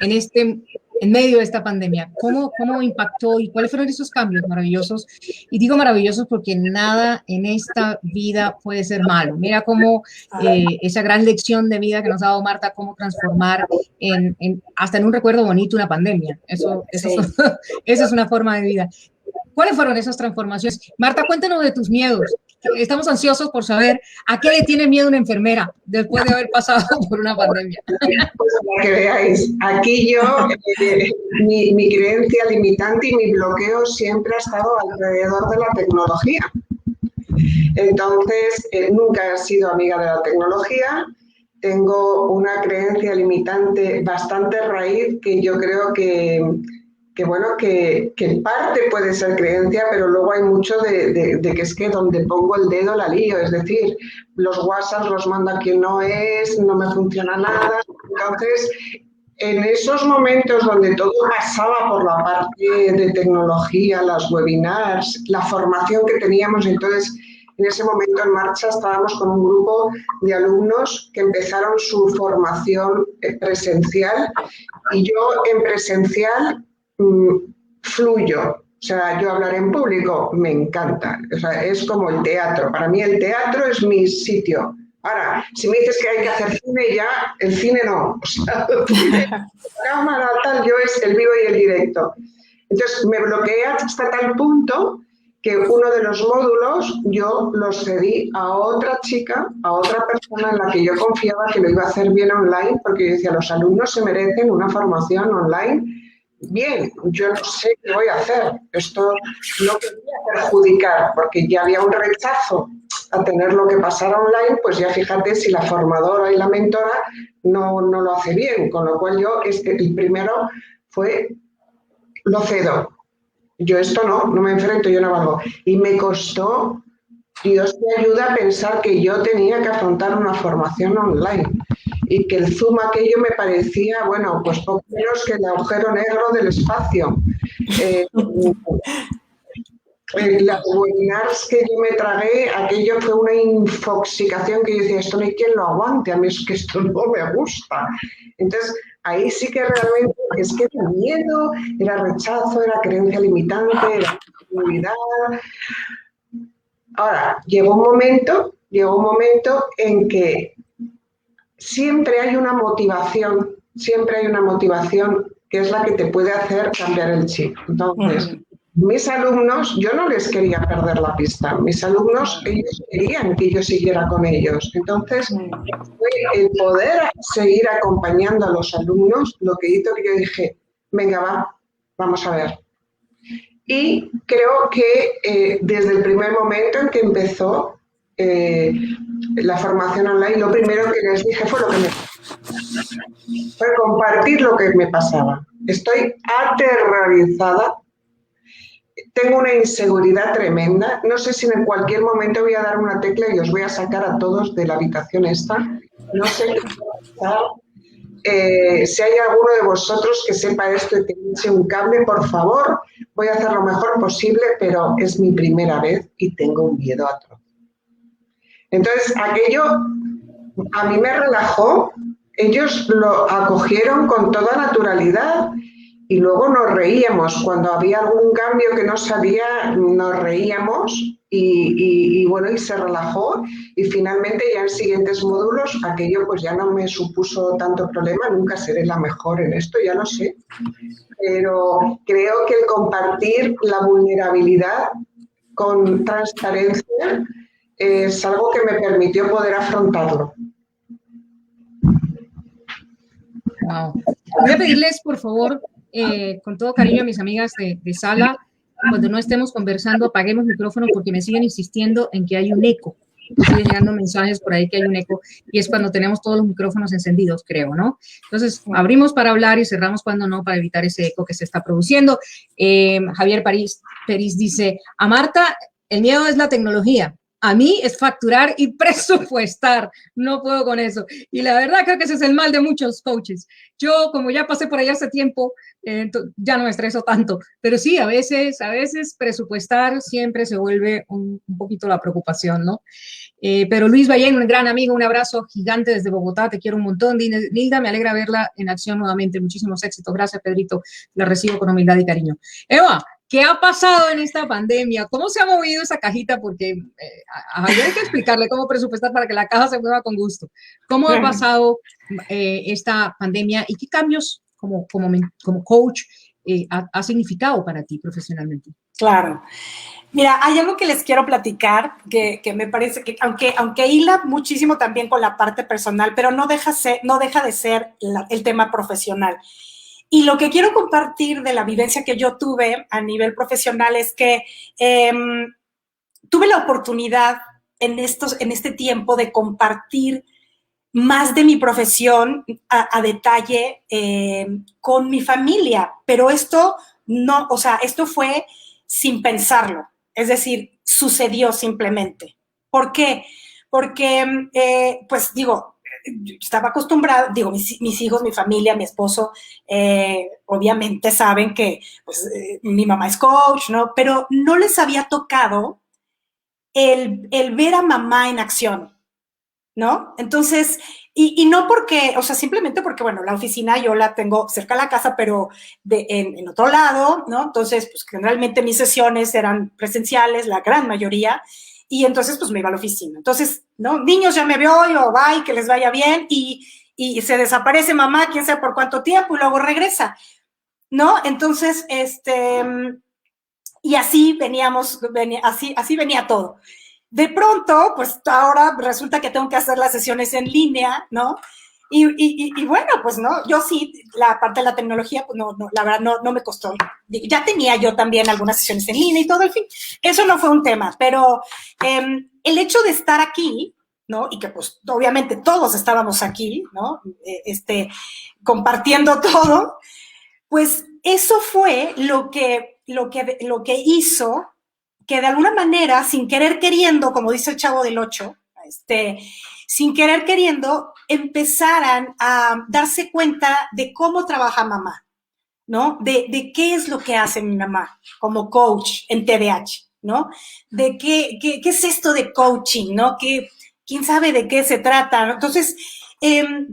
Speaker 1: medio de esta pandemia? ¿Cómo impactó y cuáles fueron esos cambios maravillosos? Y digo maravillosos porque nada en esta vida puede ser malo. Mira cómo esa gran lección de vida que nos ha dado Marta, cómo transformar hasta en un recuerdo bonito una pandemia. Eso es una forma de vida. ¿Cuáles fueron esas transformaciones? Marta, cuéntanos de tus miedos. Estamos ansiosos por saber a qué le tiene miedo una enfermera después de haber pasado por una pandemia.
Speaker 2: Pues para que veáis, aquí yo, mi creencia limitante y mi bloqueo siempre ha estado alrededor de la tecnología. Entonces, nunca he sido amiga de la tecnología. Tengo una creencia limitante bastante raíz que yo creo que en parte puede ser creencia, pero luego hay mucho de que es que donde pongo el dedo la lío, es decir, los WhatsApp los mando a quien no es, no me funciona nada. Entonces, en esos momentos donde todo pasaba por la parte de tecnología, las webinars, la formación que teníamos, entonces en ese momento en marcha estábamos con un grupo de alumnos que empezaron su formación presencial y yo en presencial fluyo, o sea, yo hablar en público me encanta, o sea, es como el teatro, para mí el teatro es mi sitio. Ahora, si me dices que hay que hacer cine ya, el cine no, o sea, cámara tal, yo es el vivo y el directo. Entonces me bloqueé hasta tal punto que uno de los módulos yo lo cedí a otra chica, a otra persona en la que yo confiaba que lo iba a hacer bien online, porque yo decía, los alumnos se merecen una formación online. Bien, yo no sé qué voy a hacer. Esto no quería perjudicar, porque ya había un rechazo a tener lo que pasara online, pues ya fíjate si la formadora y la mentora no lo hace bien. Con lo cual yo, el primero fue, lo cedo. Yo esto no me enfrento, yo no valgo. Y me costó, Dios me ayuda a pensar que yo tenía que afrontar una formación online. Y que el Zoom aquello me parecía, bueno, pues poco menos que el agujero negro del espacio. Las webinars que yo me tragué, aquello fue una infoxicación que yo decía, esto no hay quien lo aguante, a mí es que esto no me gusta. Entonces, ahí sí que realmente es que era miedo, era rechazo, era creencia limitante, era inseguridad. Ahora, llegó un momento en que siempre hay una motivación que es la que te puede hacer cambiar el chip. Entonces, mis alumnos, yo no les quería perder la pista. Mis alumnos, ellos querían que yo siguiera con ellos. Entonces, fue el poder seguir acompañando a los alumnos lo que hizo que yo dije, venga, vamos a ver. Y creo que desde el primer momento en que empezó la formación online, lo primero que les dije fue compartir lo que me pasaba. Estoy aterrorizada, tengo una inseguridad tremenda, no sé si en cualquier momento voy a dar una tecla y os voy a sacar a todos de la habitación esta, no sé qué va a pasar. Si hay alguno de vosotros que sepa esto y que me eche un cable, por favor, voy a hacer lo mejor posible, pero es mi primera vez y tengo un miedo atroz. Entonces, aquello a mí me relajó, ellos lo acogieron con toda naturalidad y luego nos reíamos. Cuando había algún cambio que no sabía, nos reíamos y bueno, y se relajó. Y finalmente ya en siguientes módulos aquello pues ya no me supuso tanto problema, nunca seré la mejor en esto, ya lo sé. Pero creo que el compartir la vulnerabilidad con transparencia es algo que me permitió poder afrontarlo.
Speaker 1: Wow. Voy a pedirles, por favor, con todo cariño a mis amigas de sala, cuando no estemos conversando, apaguemos micrófono porque me siguen insistiendo en que hay un eco. Siguen llegando mensajes por ahí que hay un eco y es cuando tenemos todos los micrófonos encendidos, creo, ¿no? Entonces, abrimos para hablar y cerramos cuando no, para evitar ese eco que se está produciendo. Javier Peris dice, a Marta, el miedo es la tecnología. A mí es facturar y presupuestar. No puedo con eso. Y la verdad creo que ese es el mal de muchos coaches. Yo, como ya pasé por allá hace tiempo, ya no me estreso tanto. Pero sí, a veces presupuestar siempre se vuelve un poquito la preocupación, ¿no? Pero Luis Ballén, un gran amigo, un abrazo gigante desde Bogotá, te quiero un montón. Nilda, me alegra verla en acción nuevamente. Muchísimos éxitos. Gracias, Pedrito. La recibo con humildad y cariño. Eva, ¿qué ha pasado en esta pandemia? ¿Cómo se ha movido esa cajita? Porque a Javier hay que explicarle cómo presupuestar para que la caja se mueva con gusto. ¿Cómo ha pasado esta pandemia y qué cambios como coach ha significado para ti profesionalmente?
Speaker 3: Claro. Mira, hay algo que les quiero platicar que me parece que, aunque hila muchísimo también con la parte personal, pero no deja de ser el tema profesional. Y lo que quiero compartir de la vivencia que yo tuve a nivel profesional es que tuve la oportunidad en este tiempo de compartir más de mi profesión a detalle con mi familia, pero esto no, o sea, esto fue sin pensarlo, es decir, sucedió simplemente. ¿Por qué? Porque, pues digo, estaba acostumbrada, digo, mis hijos, mi familia, mi esposo, obviamente saben que pues, mi mamá es coach, ¿no? Pero no les había tocado el ver a mamá en acción, ¿no? Entonces, y no porque, o sea, simplemente porque, bueno, la oficina yo la tengo cerca de la casa, pero en otro lado, ¿no? Entonces, pues generalmente mis sesiones eran presenciales, la gran mayoría, y entonces, pues me iba a la oficina. Entonces, ¿no? Niños, ya me veo, yo, bye, que les vaya bien, y se desaparece mamá, quién sabe por cuánto tiempo, y luego regresa, ¿no? Entonces, y así así venía todo. De pronto, pues ahora resulta que tengo que hacer las sesiones en línea, ¿no? Y bueno, pues no, yo sí, la parte de la tecnología, pues no, la verdad no me costó. Ya tenía yo también algunas sesiones en línea y todo, en fin, eso no fue un tema, pero el hecho de estar aquí, ¿no? Y que pues obviamente todos estábamos aquí, ¿no? Compartiendo todo, pues eso fue lo que hizo que de alguna manera, sin querer queriendo, como dice el Chavo del Ocho, sin querer queriendo, empezaran a darse cuenta de cómo trabaja mamá, ¿no? De qué es lo que hace mi mamá como coach en TDAH, ¿no? De qué es esto de coaching, ¿no? ¿Quién sabe de qué se trata? Entonces,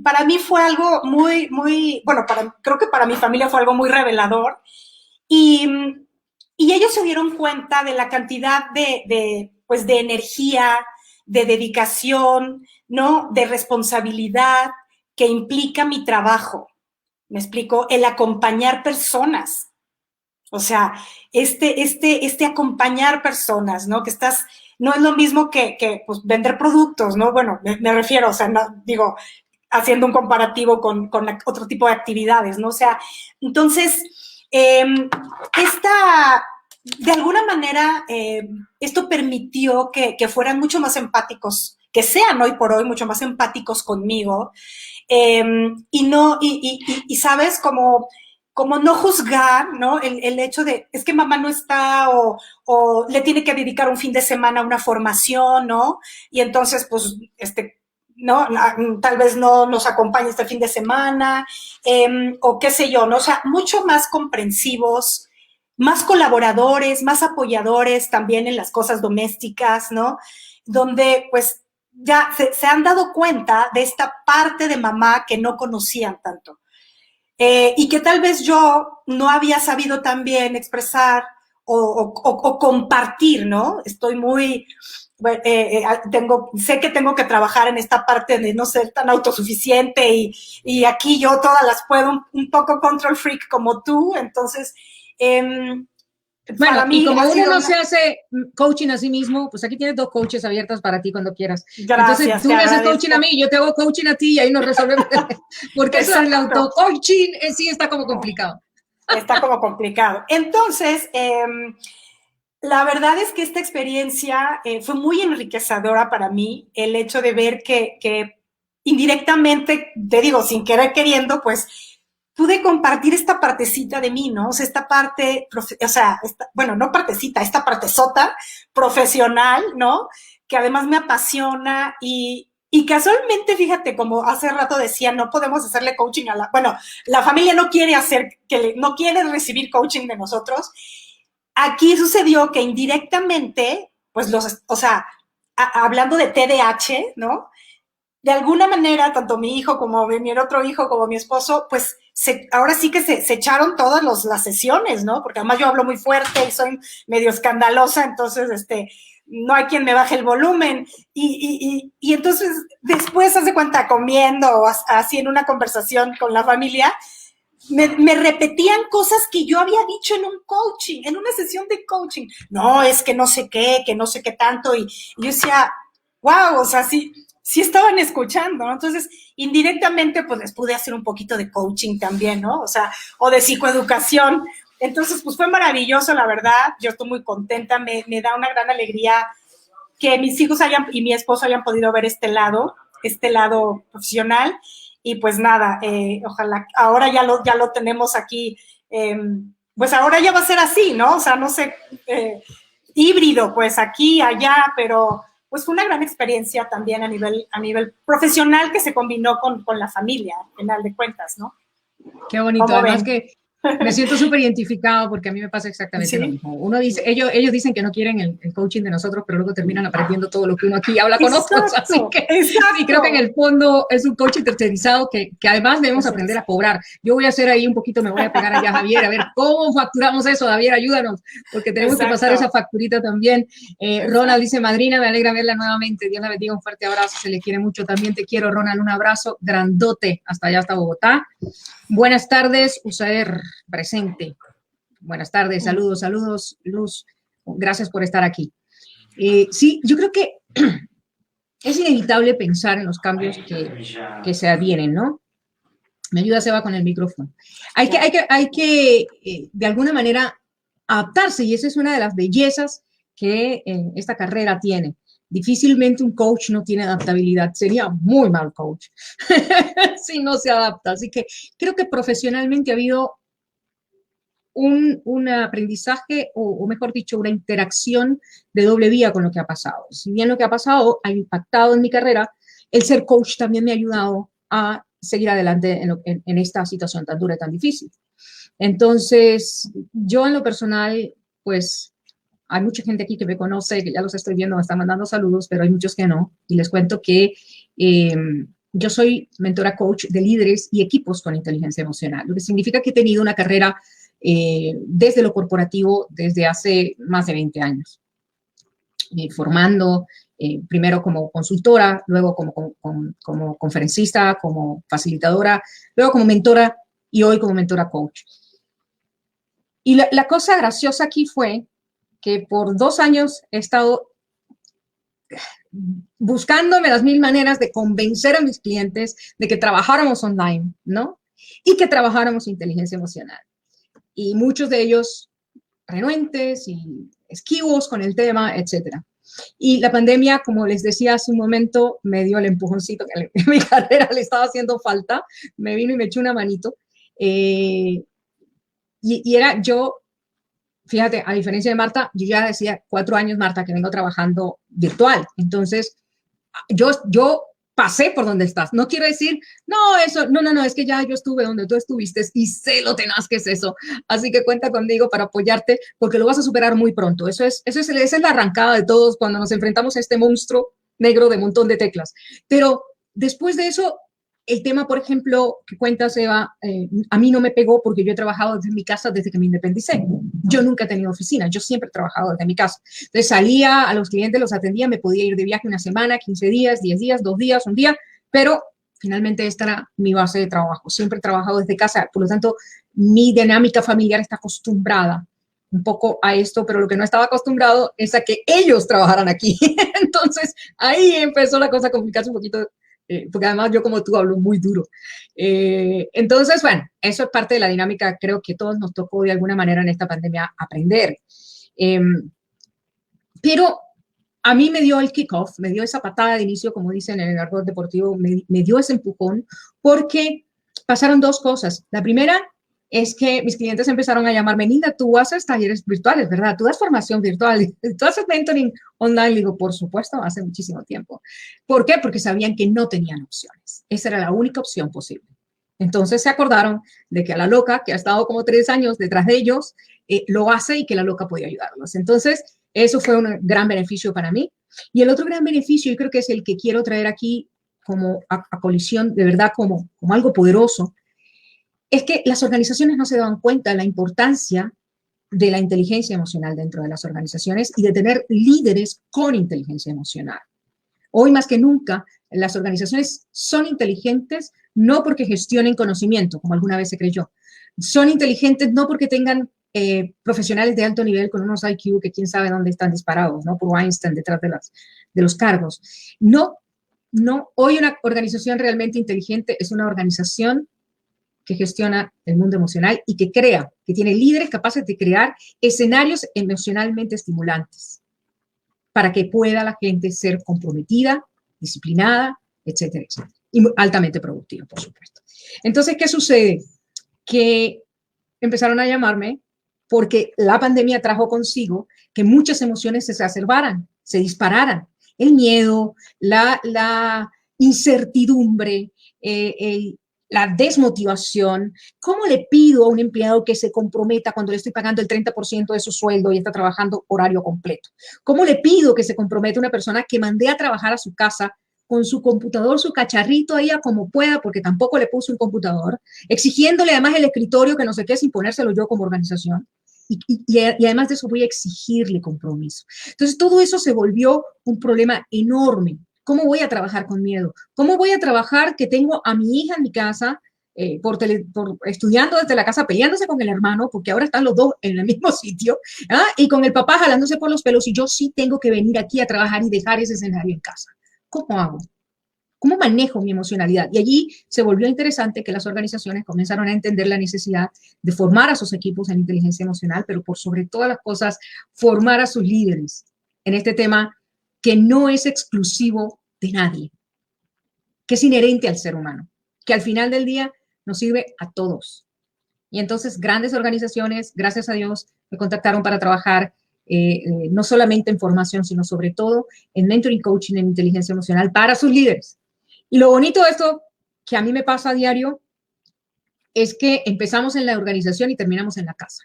Speaker 3: para mí fue algo muy, muy, bueno, creo que para mi familia fue algo muy revelador y ellos se dieron cuenta de la cantidad de energía, de dedicación, ¿no? De responsabilidad que implica mi trabajo. ¿Me explico? El acompañar personas. O sea, acompañar personas, ¿no? No es lo mismo que pues, vender productos, ¿no? Bueno, me refiero, o sea, no, digo, haciendo un comparativo con otro tipo de actividades, ¿no? O sea, entonces, de alguna manera, esto permitió que fueran mucho más empáticos, que sean hoy por hoy mucho más empáticos conmigo, y sabes, como no juzgar, ¿no? El hecho de, es que mamá no está o le tiene que dedicar un fin de semana a una formación, ¿no? Y entonces, pues, ¿no? Tal vez no nos acompañe este fin de semana, o qué sé yo, ¿no? O sea, mucho más comprensivos, más colaboradores, más apoyadores también en las cosas domésticas, ¿no? Donde, pues, ya se han dado cuenta de esta parte de mamá que no conocían tanto. Y que tal vez yo no había sabido también expresar o compartir, ¿no? Estoy muy... sé que tengo que trabajar en esta parte de no ser tan autosuficiente y aquí yo todas las puedo, un poco control freak como tú, entonces...
Speaker 1: Bueno, y como uno no se hace coaching a sí mismo, pues aquí tienes 2 coaches abiertas para ti cuando quieras.
Speaker 3: Gracias.
Speaker 1: Entonces tú me haces coaching a mí, yo te hago coaching a ti y ahí nos resolvemos. Porque eso del auto-coaching en sí está como complicado.
Speaker 3: Está como complicado. Entonces, la verdad es que esta experiencia fue muy enriquecedora para mí, el hecho de ver que indirectamente, te digo, sin querer queriendo, pues pude compartir esta partecita de mí, ¿no? O sea, esta parte, bueno, no partecita, esta partezota profesional, ¿no? Que además me apasiona y casualmente, fíjate, como hace rato decía, no podemos hacerle coaching bueno, la familia no quiere no quiere recibir coaching de nosotros. Aquí sucedió que indirectamente, pues hablando de TDAH, ¿no? De alguna manera, tanto mi hijo como mi otro hijo, como mi esposo, pues ahora sí que se echaron todas las sesiones, ¿no? Porque además yo hablo muy fuerte y soy medio escandalosa, entonces, no hay quien me baje el volumen. Y entonces, después, haz de cuenta, comiendo o así en una conversación con la familia, me repetían cosas que yo había dicho en un coaching, en una sesión de coaching. No, es que no sé qué tanto. Y yo decía, wow, o sea, sí estaban escuchando, ¿no? Entonces, indirectamente, pues les pude hacer un poquito de coaching también, ¿no? O sea, o de psicoeducación. Entonces, pues fue maravilloso, la verdad. Yo estoy muy contenta, me da una gran alegría que mis hijos y mi esposo hayan podido ver este lado profesional. Y pues nada, ojalá, ahora ya lo tenemos aquí, pues ahora ya va a ser así, ¿no? O sea, no sé, híbrido, pues aquí, allá, pero pues fue una gran experiencia también a nivel profesional que se combinó con la familia, al final de cuentas, ¿no?
Speaker 1: Qué bonito, además que me siento súper identificado porque a mí me pasa exactamente lo mismo. Uno dice, ellos dicen que no quieren el coaching de nosotros, pero luego terminan aprendiendo todo lo que uno aquí habla con otros. Así que sí, creo que en el fondo es un coaching tercerizado que además debemos aprender a cobrar. Yo voy a hacer ahí un poquito, me voy a pegar allá a Javier, a ver cómo facturamos eso. Javier, ayúdanos, porque tenemos que pasar esa facturita también. Ronald dice, madrina, me alegra verla nuevamente. Dios la bendiga, un fuerte abrazo, se le quiere mucho. También te quiero, Ronald, un abrazo grandote hasta allá, hasta Bogotá. Buenas tardes, Usaer, presente. Buenas tardes, saludos, Luz. Gracias por estar aquí. Sí, yo creo que es inevitable pensar en los cambios que se advienen, ¿no? Me ayuda Seba con el micrófono. Hay que de alguna manera adaptarse y esa es una de las bellezas que esta carrera tiene. Difícilmente un coach no tiene adaptabilidad, sería muy mal coach si no se adapta. Así que creo que profesionalmente ha habido un aprendizaje o mejor dicho, una interacción de doble vía con lo que ha pasado. Si bien lo que ha pasado ha impactado en mi carrera, el ser coach también me ha ayudado a seguir adelante en esta situación tan dura y tan difícil. Entonces, yo en lo personal, pues, hay mucha gente aquí que me conoce, que ya los estoy viendo, me están mandando saludos, pero hay muchos que no. Y les cuento que yo soy mentora coach de líderes y equipos con inteligencia emocional, lo que significa que he tenido una carrera desde lo corporativo desde hace más de 20 años, formando primero como consultora, luego como conferencista, como facilitadora, luego como mentora y hoy como mentora coach. Y la cosa graciosa aquí fue que por 2 años he estado buscándome las mil maneras de convencer a mis clientes de que trabajáramos online, ¿no? Y que trabajáramos inteligencia emocional. Y muchos de ellos renuentes y esquivos con el tema, etcétera. Y la pandemia, como les decía hace un momento, me dio el empujoncito que a mi carrera le estaba haciendo falta, me vino y me echó una manito. Y era yo, fíjate, a diferencia de Marta, yo ya decía 4 años, Marta, que vengo trabajando virtual. Entonces, yo pasé por donde estás. No quiero decir, no, es que ya yo estuve donde tú estuviste y sé lo tenaz que es eso. Así que cuenta conmigo para apoyarte porque lo vas a superar muy pronto. Esa es la arrancada de todos cuando nos enfrentamos a este monstruo negro de montón de teclas. Pero después de eso, el tema, por ejemplo, que cuentas, Eva, a mí no me pegó porque yo he trabajado desde mi casa desde que me independicé. Yo nunca he tenido oficina, yo siempre he trabajado desde mi casa. Entonces salía a los clientes, los atendía, me podía ir de viaje una semana, 15 días, 10 días, 2 días, un día, pero finalmente esta era mi base de trabajo. Siempre he trabajado desde casa, por lo tanto, mi dinámica familiar está acostumbrada un poco a esto, pero lo que no estaba acostumbrado es a que ellos trabajaran aquí. Entonces, ahí empezó la cosa a complicarse un poquito, porque además yo como tú hablo muy duro. Entonces, bueno, eso es parte de la dinámica, creo que todos nos tocó de alguna manera en esta pandemia aprender. Pero a mí me dio el kickoff, me dio esa patada de inicio, como dicen en el argot deportivo, me dio ese empujón, porque pasaron dos cosas. La primera es que mis clientes empezaron a llamarme, Nilda, tú haces talleres virtuales, ¿verdad? Tú das formación virtual, tú haces mentoring online. Digo, por supuesto, hace muchísimo tiempo. ¿Por qué? Porque sabían que no tenían opciones. Esa era la única opción posible. Entonces se acordaron de que a la loca, que ha estado como 3 años detrás de ellos, lo hace y que la loca podía ayudarlos. Entonces, eso fue un gran beneficio para mí. Y el otro gran beneficio, yo creo que es el que quiero traer aquí como a colisión, de verdad, como algo poderoso, es que las organizaciones no se daban cuenta de la importancia de la inteligencia emocional dentro de las organizaciones y de tener líderes con inteligencia emocional. Hoy más que nunca, las organizaciones son inteligentes no porque gestionen conocimiento, como alguna vez se creyó. Son inteligentes no porque tengan profesionales de alto nivel con unos IQ que quién sabe dónde están disparados, ¿no? Por Einstein detrás de los cargos. No, hoy una organización realmente inteligente es una organización que gestiona el mundo emocional y que crea, que tiene líderes capaces de crear escenarios emocionalmente estimulantes para que pueda la gente ser comprometida, disciplinada, etcétera, etcétera. Y altamente productiva, por supuesto. Entonces, ¿qué sucede? Que empezaron a llamarme porque la pandemia trajo consigo que muchas emociones se exacerbaran, se dispararan. El miedo, la incertidumbre, la desmotivación. ¿Cómo le pido a un empleado que se comprometa cuando le estoy pagando el 30% de su sueldo y está trabajando horario completo? ¿Cómo le pido que se comprometa a una persona que mandé a trabajar a su casa con su computador, su cacharrito ahí a como pueda, porque tampoco le puse un computador, exigiéndole además el escritorio que no sé qué, sin ponérselo yo como organización? Y además de eso voy a exigirle compromiso. Entonces todo eso se volvió un problema enorme. ¿Cómo voy a trabajar con miedo? ¿Cómo voy a trabajar que tengo a mi hija en mi casa, estudiando desde la casa, peleándose con el hermano, porque ahora están los dos en el mismo sitio, y con el papá jalándose por los pelos, y yo sí tengo que venir aquí a trabajar y dejar ese escenario en casa? ¿Cómo hago? ¿Cómo manejo mi emocionalidad? Y allí se volvió interesante que las organizaciones comenzaron a entender la necesidad de formar a sus equipos en inteligencia emocional, pero por sobre todas las cosas, formar a sus líderes en este tema que no es exclusivo de nadie, que es inherente al ser humano, que al final del día nos sirve a todos. Y entonces grandes organizaciones, gracias a Dios, me contactaron para trabajar no solamente en formación, sino sobre todo en mentoring, coaching, en inteligencia emocional para sus líderes. Y lo bonito de esto, que a mí me pasa a diario, es que empezamos en la organización y terminamos en la casa,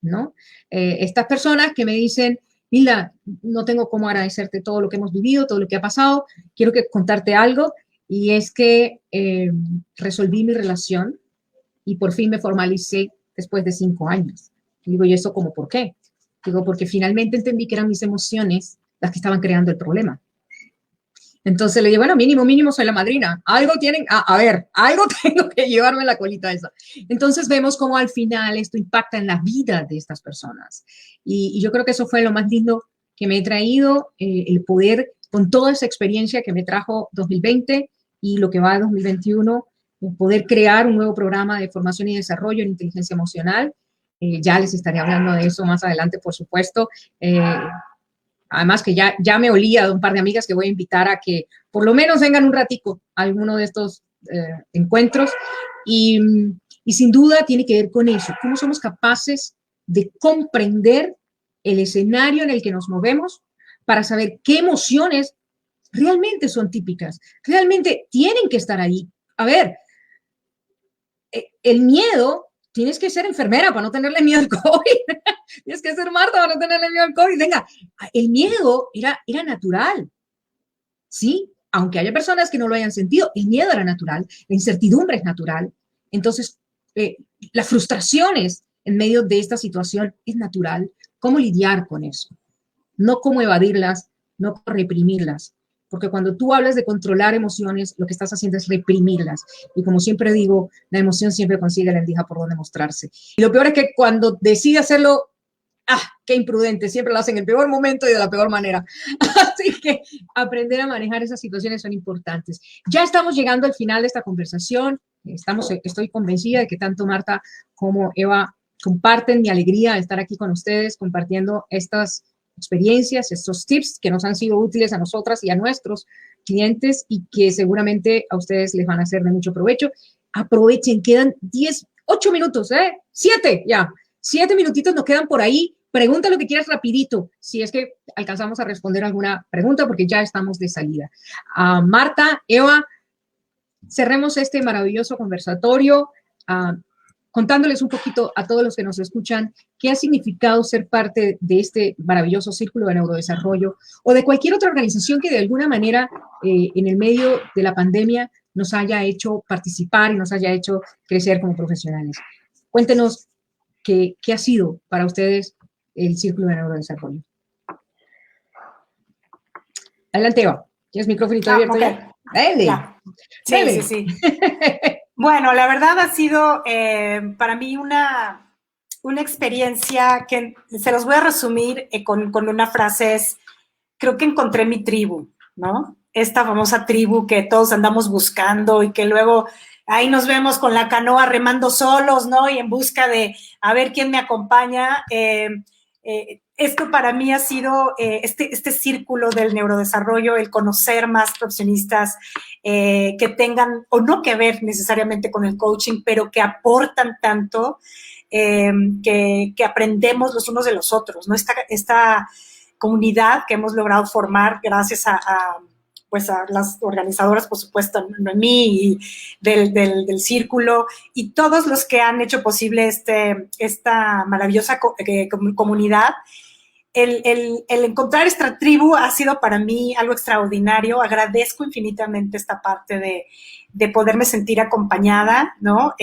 Speaker 1: ¿no? Estas personas que me dicen, Mila, no tengo cómo agradecerte todo lo que hemos vivido, todo lo que ha pasado, quiero contarte algo, y es que resolví mi relación y por fin me formalicé después de 5 años. Y digo, ¿y eso cómo por qué? Digo, porque finalmente entendí que eran mis emociones las que estaban creando el problema. Entonces le digo, bueno, mínimo soy la madrina. Algo tienen, algo tengo que llevarme la colita esa. Entonces vemos cómo al final esto impacta en la vida de estas personas. Y yo creo que eso fue lo más lindo que me he traído, el poder, con toda esa experiencia que me trajo 2020 y lo que va de 2021, poder crear un nuevo programa de formación y desarrollo en inteligencia emocional. Ya les estaré hablando de eso más adelante, por supuesto. Además que ya me olía de un par de amigas que voy a invitar a que por lo menos vengan un ratico a alguno de estos encuentros. Y sin duda tiene que ver con eso. ¿Cómo somos capaces de comprender el escenario en el que nos movemos para saber qué emociones realmente son típicas, realmente tienen que estar ahí? A ver, el miedo, tienes que ser enfermera para no tenerle miedo al COVID. Tienes que ser Marta para no tenerle miedo al COVID. Venga, el miedo era natural, ¿sí? Aunque haya personas que no lo hayan sentido, el miedo era natural, la incertidumbre es natural. Entonces, las frustraciones en medio de esta situación es natural. ¿Cómo lidiar con eso? No cómo evadirlas, no cómo reprimirlas. Porque cuando tú hablas de controlar emociones, lo que estás haciendo es reprimirlas. Y como siempre digo, la emoción siempre consigue la endija por donde mostrarse. Y lo peor es que cuando decide hacerlo, qué imprudente, siempre lo hacen en el peor momento y de la peor manera. Así que aprender a manejar esas situaciones son importantes. Ya estamos llegando al final de esta conversación. Estoy convencida de que tanto Marta como Eva comparten mi alegría de estar aquí con ustedes, compartiendo estas experiencias, estos tips que nos han sido útiles a nosotras y a nuestros clientes y que seguramente a ustedes les van a ser de mucho provecho. aprovechen, quedan 8 minutos, 7 ya, 7 minutitos nos quedan por ahí. Pregunta lo que quieras rapidito, si es que alcanzamos a responder alguna pregunta, porque ya estamos de salida. Marta, Eva, cerremos este maravilloso conversatorio contándoles un poquito a todos los que nos escuchan qué ha significado ser parte de este maravilloso círculo de neurodesarrollo o de cualquier otra organización que de alguna manera en el medio de la pandemia nos haya hecho participar y nos haya hecho crecer como profesionales. Cuéntenos qué ha sido para ustedes el Círculo de Neurodesarrollo. Adelante, Eva. ¿Tienes micrófono abierto
Speaker 3: okay.
Speaker 1: ya? Dale.
Speaker 3: Ya. Sí,
Speaker 1: Dale.
Speaker 3: sí. Bueno, la verdad ha sido para mí una experiencia que se los voy a resumir con una frase, es, creo que encontré mi tribu, ¿no? Esta famosa tribu que todos andamos buscando y que luego ahí nos vemos con la canoa remando solos, ¿no? Y en busca de a ver quién me acompaña. Esto para mí ha sido este círculo del neurodesarrollo, el conocer más profesionistas que tengan o no que ver necesariamente con el coaching, pero que aportan tanto que aprendemos los unos de los otros, ¿no? Esta comunidad que hemos logrado formar gracias a las organizadoras, por supuesto, Noemí y del círculo, y todos los que han hecho posible esta maravillosa comunidad. El encontrar esta tribu ha sido para mí algo extraordinario. Agradezco infinitamente esta parte de poderme sentir acompañada, ¿no?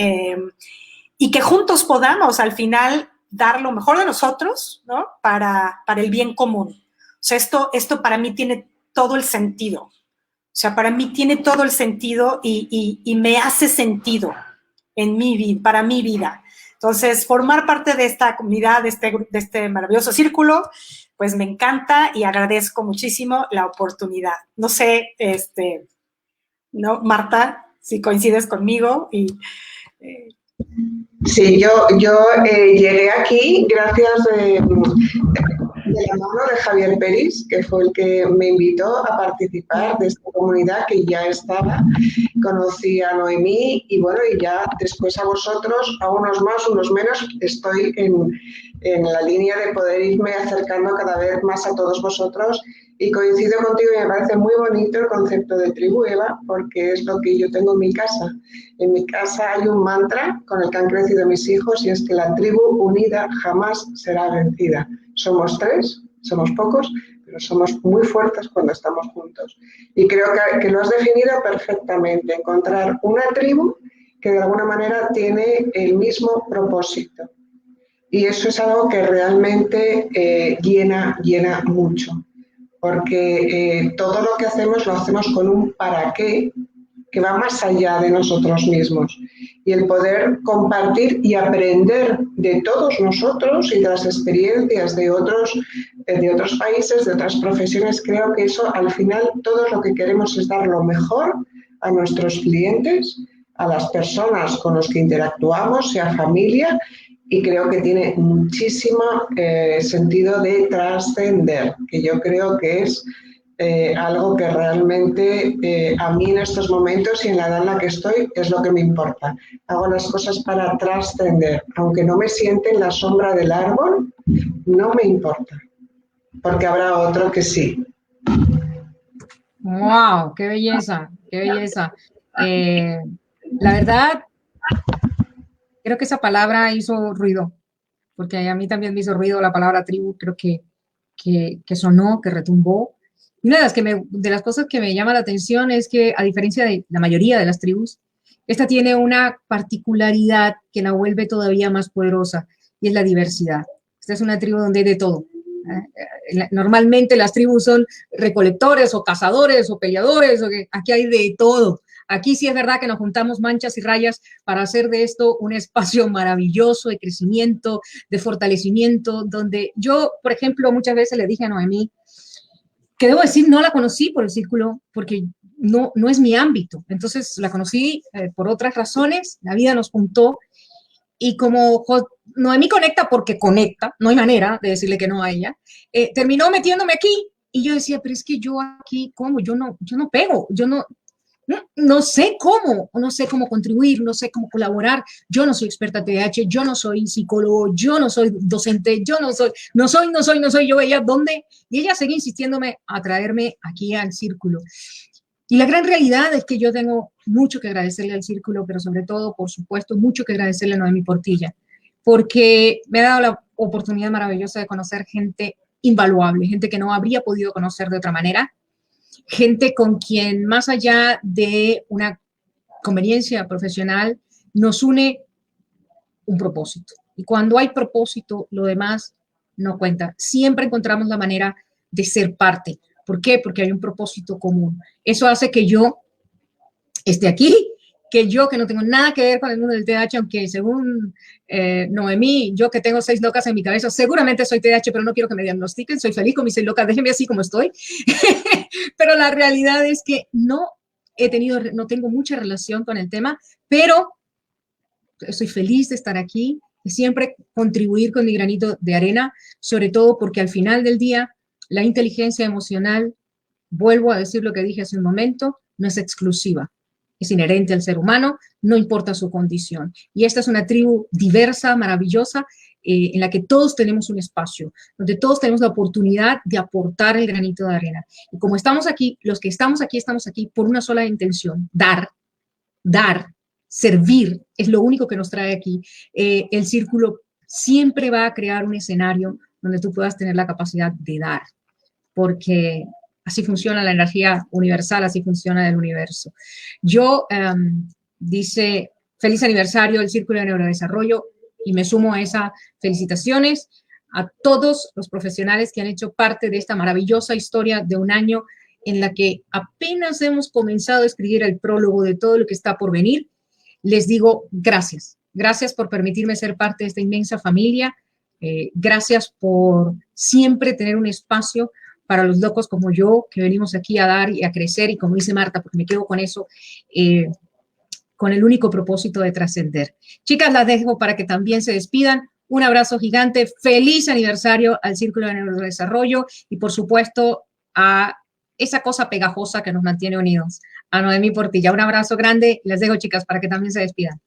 Speaker 3: Y que juntos podamos al final dar lo mejor de nosotros, ¿no? Para el bien común. O sea, esto para mí tiene todo el sentido. O sea, para mí tiene todo el sentido y me hace sentido en mi vida, para mi vida. Entonces, formar parte de esta comunidad, de este maravilloso círculo, pues me encanta y agradezco muchísimo la oportunidad. No sé, ¿no, Marta, si coincides conmigo?
Speaker 2: Sí, yo llegué aquí gracias de la mano de Javier Peris, que fue el que me invitó a participar de esta comunidad que ya estaba. Conocí a Noemí y bueno, y ya después a vosotros, a unos más, unos menos, estoy en la línea de poder irme acercando cada vez más a todos vosotros y coincido contigo y me parece muy bonito el concepto de tribu, Eva, porque es lo que yo tengo en mi casa. En mi casa hay un mantra con el que han crecido mis hijos y es que la tribu unida jamás será vencida. Somos 3, somos pocos, pero somos muy fuertes cuando estamos juntos. Y creo que lo has definido perfectamente, encontrar una tribu que de alguna manera tiene el mismo propósito. Y eso es algo que realmente llena mucho, porque todo lo que hacemos lo hacemos con un para qué que va más allá de nosotros mismos. Y el poder compartir y aprender de todos nosotros y de las experiencias de otros países, de otras profesiones, creo que eso al final todos lo que queremos es dar lo mejor a nuestros clientes, a las personas con las que interactuamos, sea familia, y creo que tiene muchísimo sentido de trascender, que yo creo que es algo que realmente a mí en estos momentos y en la edad en la que estoy es lo que me importa. Hago las cosas para trascender. Aunque no me siente en la sombra del árbol, no me importa, porque habrá otro que sí.
Speaker 1: ¡Wow! ¡Qué belleza! ¡Qué belleza! La verdad, creo que esa palabra hizo ruido, porque a mí también me hizo ruido la palabra tribu, creo que sonó, que retumbó. Y una de las cosas que me llama la atención es que, a diferencia de la mayoría de las tribus, esta tiene una particularidad que la vuelve todavía más poderosa, y es la diversidad. Esta es una tribu donde hay de todo. Normalmente las tribus son recolectores o cazadores o peleadores, aquí hay de todo. Aquí sí es verdad que nos juntamos manchas y rayas para hacer de esto un espacio maravilloso de crecimiento, de fortalecimiento, donde yo, por ejemplo, muchas veces le dije a Noemí, que debo decir, no la conocí por el círculo, porque no es mi ámbito. Entonces la conocí por otras razones, la vida nos juntó, y como Noemí conecta porque conecta, no hay manera de decirle que no a ella, terminó metiéndome aquí, y yo decía, pero es que yo aquí, ¿cómo? Yo no pego, yo no no sé cómo contribuir, no sé cómo colaborar. Yo no soy experta en TDAH, yo no soy psicólogo, yo no soy docente, yo no soy. Yo veía dónde, y ella seguía insistiéndome a traerme aquí al círculo. Y la gran realidad es que yo tengo mucho que agradecerle al círculo, pero sobre todo, por supuesto, mucho que agradecerle a Noemí Portilla, porque me ha dado la oportunidad maravillosa de conocer gente invaluable, gente que no habría podido conocer de otra manera, gente con quien, más allá de una conveniencia profesional, nos une un propósito. Y cuando hay propósito, lo demás no cuenta. Siempre encontramos la manera de ser parte. ¿Por qué? Porque hay un propósito común. Eso hace que yo esté aquí, que yo, que no tengo nada que ver con el mundo del TDAH, aunque según Noemí, yo que tengo 6 locas en mi cabeza, seguramente soy TDAH, pero no quiero que me diagnostiquen, soy feliz con mis 6 locas, déjenme así como estoy. Pero la realidad es que no tengo mucha relación con el tema, pero estoy feliz de estar aquí y siempre contribuir con mi granito de arena, sobre todo porque al final del día, la inteligencia emocional, vuelvo a decir lo que dije hace un momento, no es exclusiva. Es inherente al ser humano, no importa su condición. Y esta es una tribu diversa, maravillosa, en la que todos tenemos un espacio, donde todos tenemos la oportunidad de aportar el granito de arena. Y como estamos aquí, los que estamos aquí por una sola intención, dar, servir, es lo único que nos trae aquí. El círculo siempre va a crear un escenario donde tú puedas tener la capacidad de dar, porque así funciona la energía universal, así funciona el universo. Yo, dice, feliz aniversario del Círculo de Neurodesarrollo, y me sumo a esas felicitaciones a todos los profesionales que han hecho parte de esta maravillosa historia de un año en la que apenas hemos comenzado a escribir el prólogo de todo lo que está por venir. Les digo gracias. Gracias por permitirme ser parte de esta inmensa familia. Gracias por siempre tener un espacio para los locos como yo, que venimos aquí a dar y a crecer, y como dice Marta, porque me quedo con eso, con el único propósito de trascender. Chicas, las dejo para que también se despidan. Un abrazo gigante, feliz aniversario al Círculo de Neurodesarrollo y, por supuesto, a esa cosa pegajosa que nos mantiene unidos, a Noemí Portilla. Un abrazo grande, les dejo, chicas, para que también se despidan.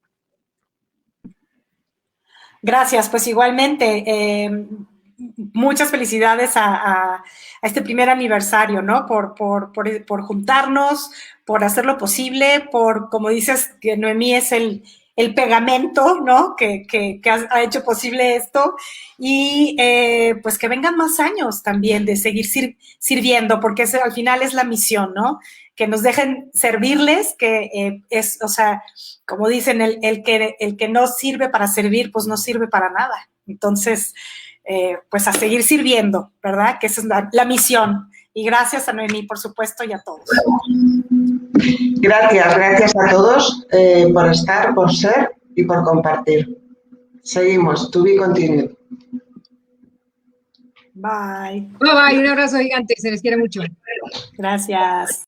Speaker 3: Gracias, pues igualmente, muchas felicidades a este primer aniversario, ¿no? Por juntarnos, por hacer lo posible, por, como dices, que Noemí es el pegamento, ¿no? Que ha hecho posible esto, y pues que vengan más años también de seguir sirviendo, porque al final es la misión, ¿no? Que nos dejen servirles, que es, o sea, como dicen, el que no sirve para servir, pues no sirve para nada. Entonces, pues a seguir sirviendo, ¿verdad? Que esa es la misión. Y gracias a Noemí, por supuesto, y a todos.
Speaker 2: Gracias a todos por estar, por ser y por compartir. Seguimos, to be continued.
Speaker 3: Bye.
Speaker 1: Bye, bye, un abrazo gigante, se les quiere mucho.
Speaker 3: Gracias.